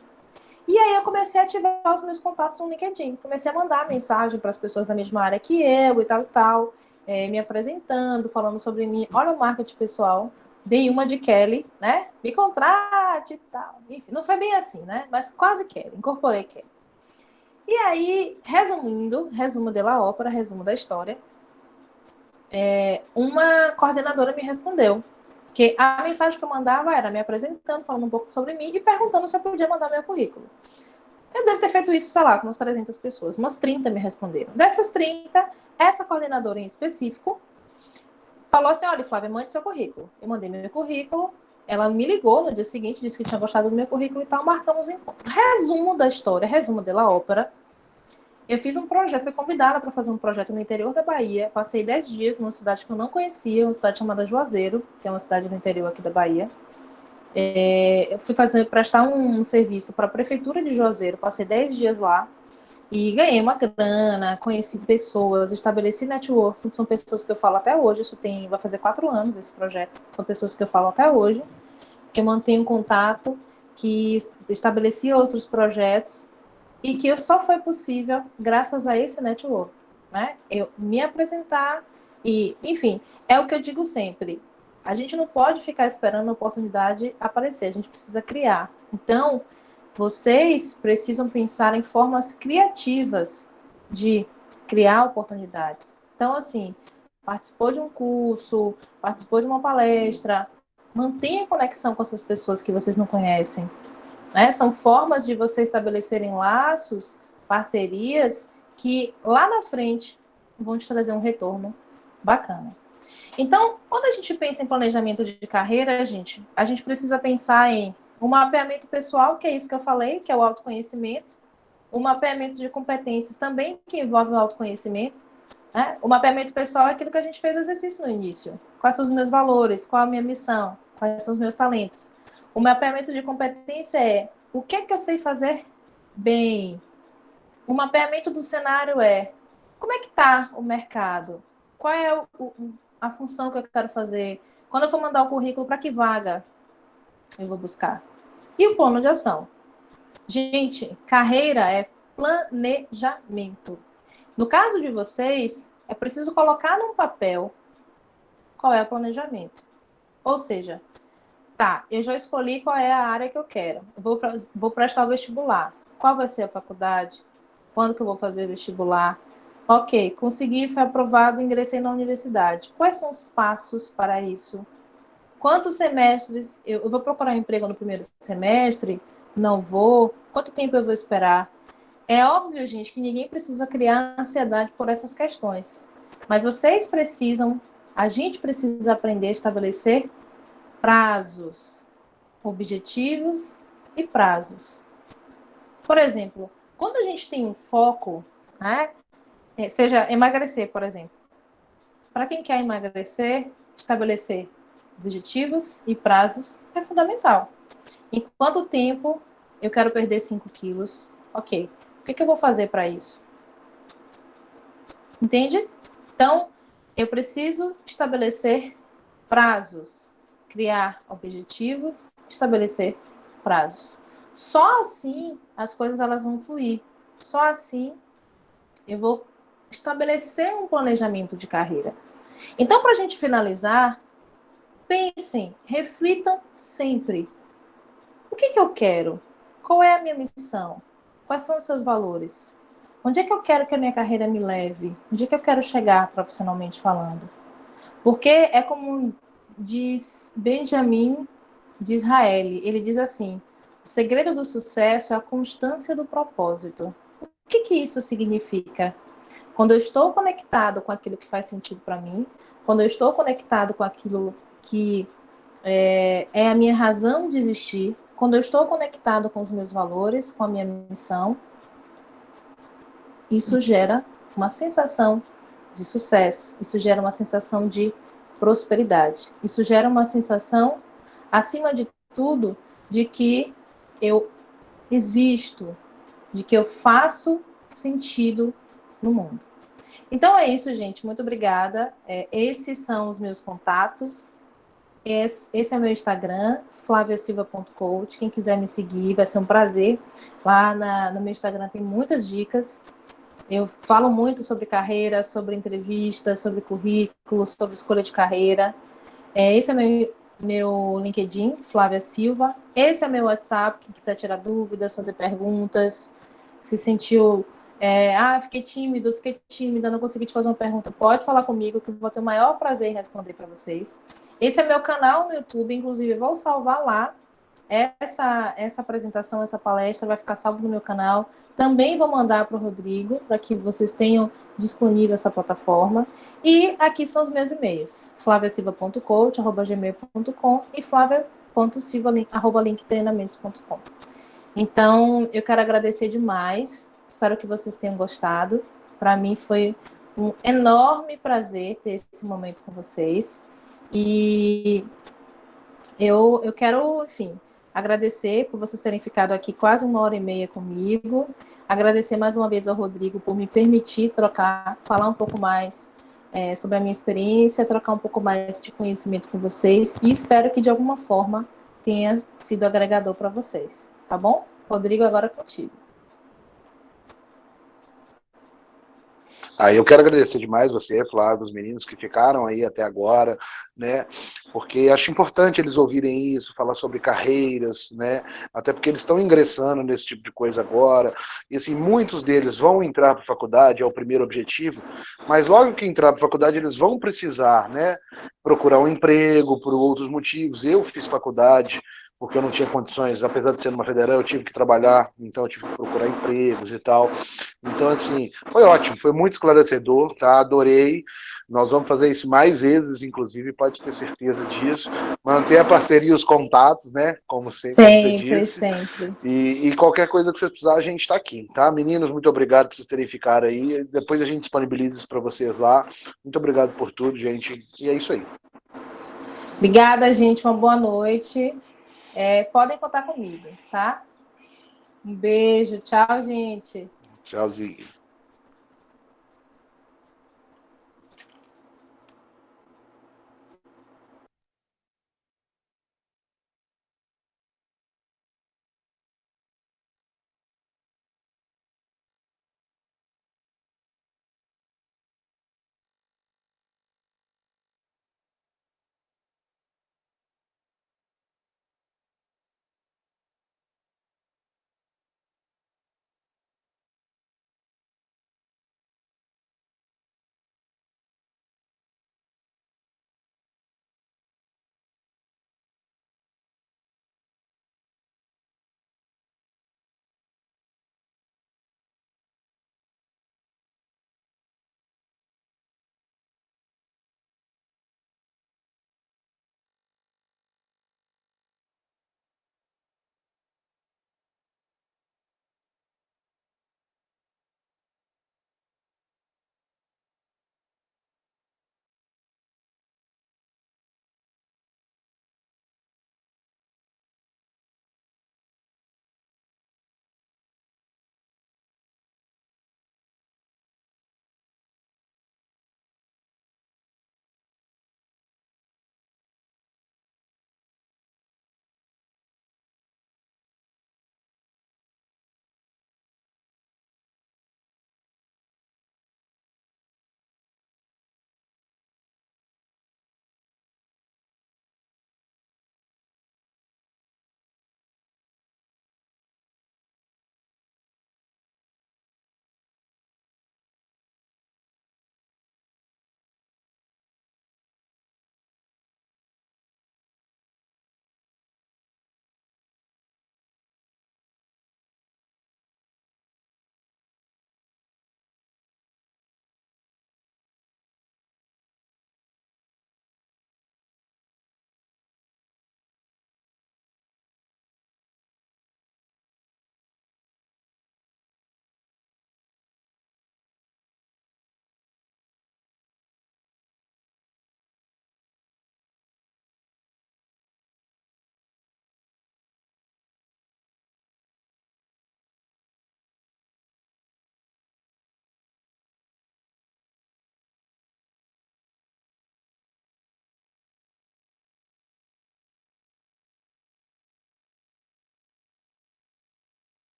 E aí eu comecei a ativar os meus contatos no LinkedIn. Comecei a mandar mensagem para as pessoas da mesma área que eu e tal, me apresentando, falando sobre mim. Olha o marketing pessoal. Dei uma de Kelly, né? Me contrate e tal. Enfim, não foi bem assim, né? Mas quase Kelly, incorporei Kelly. E aí, resumo da ópera, resumo da história, uma coordenadora me respondeu. Porque a mensagem que eu mandava era me apresentando, falando um pouco sobre mim e perguntando se eu podia mandar meu currículo. Eu devo ter feito isso, sei lá, com umas 300 pessoas. Umas 30 me responderam. Dessas 30, essa coordenadora em específico falou assim: olha, Flávia, mande seu currículo. Eu mandei meu currículo, ela me ligou no dia seguinte, disse que tinha gostado do meu currículo e tal, marcamos o encontro. Resumo da história, resumo da ópera. Eu fiz um projeto, fui convidada para fazer um projeto no interior da Bahia. Passei 10 dias numa cidade que eu não conhecia, uma cidade chamada Juazeiro, que é uma cidade do interior aqui da Bahia. Eu fui prestar um serviço para a prefeitura de Juazeiro, passei 10 dias lá e ganhei uma grana, conheci pessoas, estabeleci network, são pessoas que eu falo até hoje, vai fazer 4 anos esse projeto, são pessoas que eu falo até hoje, que eu mantenho contato, que estabeleci outros projetos e que só foi possível graças a esse network, né? Eu me apresentar e, enfim, é o que eu digo sempre. A gente não pode ficar esperando a oportunidade aparecer, a gente precisa criar. Então, vocês precisam pensar em formas criativas de criar oportunidades. Então, assim, participou de um curso, participou de uma palestra, mantenha conexão com essas pessoas que vocês não conhecem, né? São formas de vocês estabelecerem laços, parcerias, que lá na frente vão te trazer um retorno bacana. Então, quando a gente pensa em planejamento de carreira, a gente precisa pensar em um mapeamento pessoal, que é isso que eu falei, que é o autoconhecimento, o mapeamento de competências também, que envolve o autoconhecimento, né? O mapeamento pessoal é aquilo que a gente fez o exercício no início. Quais são os meus valores? Qual a minha missão? Quais são os meus talentos? O mapeamento de competência é o que é que eu sei fazer bem. O mapeamento do cenário é como é que está o mercado? Qual é a função que eu quero fazer? Quando eu for mandar o currículo, para que vaga eu vou buscar? E o plano de ação? Gente, carreira é planejamento. No caso de vocês, é preciso colocar num papel qual é o planejamento. Ou seja, tá, eu já escolhi qual é a área que eu quero. Eu vou prestar o vestibular. Qual vai ser a faculdade? Quando que eu vou fazer o vestibular? Ok, consegui, foi aprovado, ingressei na universidade. Quais são os passos para isso? Quantos semestres? Eu vou procurar um emprego no primeiro semestre? Não vou? Quanto tempo eu vou esperar? É óbvio, gente, que ninguém precisa criar ansiedade por essas questões. Mas vocês precisam, a gente precisa aprender a estabelecer prazos, objetivos e prazos. Por exemplo, quando a gente tem um foco, né, seja emagrecer, por exemplo. Para quem quer emagrecer, estabelecer objetivos e prazos é fundamental. Em quanto tempo eu quero perder 5 quilos? Ok. O que eu vou fazer para isso? Entende? Então, eu preciso estabelecer prazos, criar objetivos, estabelecer prazos. Só assim as coisas elas vão fluir. Só assim eu vou estabelecer um planejamento de carreira. Então, para a gente finalizar, pensem, reflitam sempre. O que eu quero? Qual é a minha missão? Quais são os seus valores? Onde é que eu quero que a minha carreira me leve? Onde é que eu quero chegar profissionalmente falando? Porque é como diz Benjamin Disraeli, ele diz assim, o segredo do sucesso é a constância do propósito. O que isso significa? Quando eu estou conectado com aquilo que faz sentido para mim, quando eu estou conectado com aquilo que é a minha razão de existir, quando eu estou conectado com os meus valores, com a minha missão, isso gera uma sensação de sucesso, isso gera uma sensação de prosperidade, isso gera uma sensação, acima de tudo, de que eu existo, de que eu faço sentido no mundo. Então é isso, gente. Muito obrigada. Esses são os meus contatos. Esse é meu Instagram, flaviasilva.coach. Quem quiser me seguir, vai ser um prazer. Lá no meu Instagram tem muitas dicas. Eu falo muito sobre carreira, sobre entrevistas, sobre currículo, sobre escolha de carreira. Esse é meu LinkedIn, Flávia Silva. Esse é meu WhatsApp, quem quiser tirar dúvidas, fazer perguntas, se sentiu, fiquei tímida, não consegui te fazer uma pergunta, pode falar comigo que eu vou ter o maior prazer em responder para vocês. Esse é meu canal no YouTube, inclusive vou salvar lá essa apresentação, essa palestra vai ficar salvo no meu canal. Também vou mandar para o Rodrigo, para que vocês tenham disponível essa plataforma. E aqui são os meus e-mails, flaviasilva.coach@gmail.com e flavia.silva@linktreinamentos.com. Então, eu quero agradecer demais. Espero que vocês tenham gostado. Para mim foi um enorme prazer ter esse momento com vocês. E eu quero, enfim, agradecer por vocês terem ficado aqui quase 1h30 comigo. Agradecer mais uma vez ao Rodrigo por me permitir falar um pouco mais sobre a minha experiência, trocar um pouco mais de conhecimento com vocês. E espero que, de alguma forma, tenha sido agregador para vocês. Tá bom? Rodrigo, agora é contigo. Aí eu quero agradecer demais você, Flávio, os meninos que ficaram aí até agora, né? Porque acho importante eles ouvirem isso, falar sobre carreiras, né? Até porque eles estão ingressando nesse tipo de coisa agora. E assim, muitos deles vão entrar para a faculdade, é o primeiro objetivo, mas logo que entrar para a faculdade, eles vão precisar, né? Procurar um emprego por outros motivos. Eu fiz faculdade porque eu não tinha condições, apesar de ser numa federal, eu tive que trabalhar, então eu tive que procurar empregos e tal. Então, assim, foi ótimo, foi muito esclarecedor, tá? Adorei. Nós vamos fazer isso mais vezes, inclusive, pode ter certeza disso. Manter a parceria e os contatos, né? Como você Sempre, disse. sempre. E qualquer coisa que você precisar, a gente está aqui, tá? Meninos, muito obrigado por vocês terem ficado aí. Depois a gente disponibiliza isso para vocês lá. Muito obrigado por tudo, gente. E é isso aí. Obrigada, gente. Uma boa noite. Podem contar comigo, tá? Um beijo. Tchau, gente. Tchauzinho.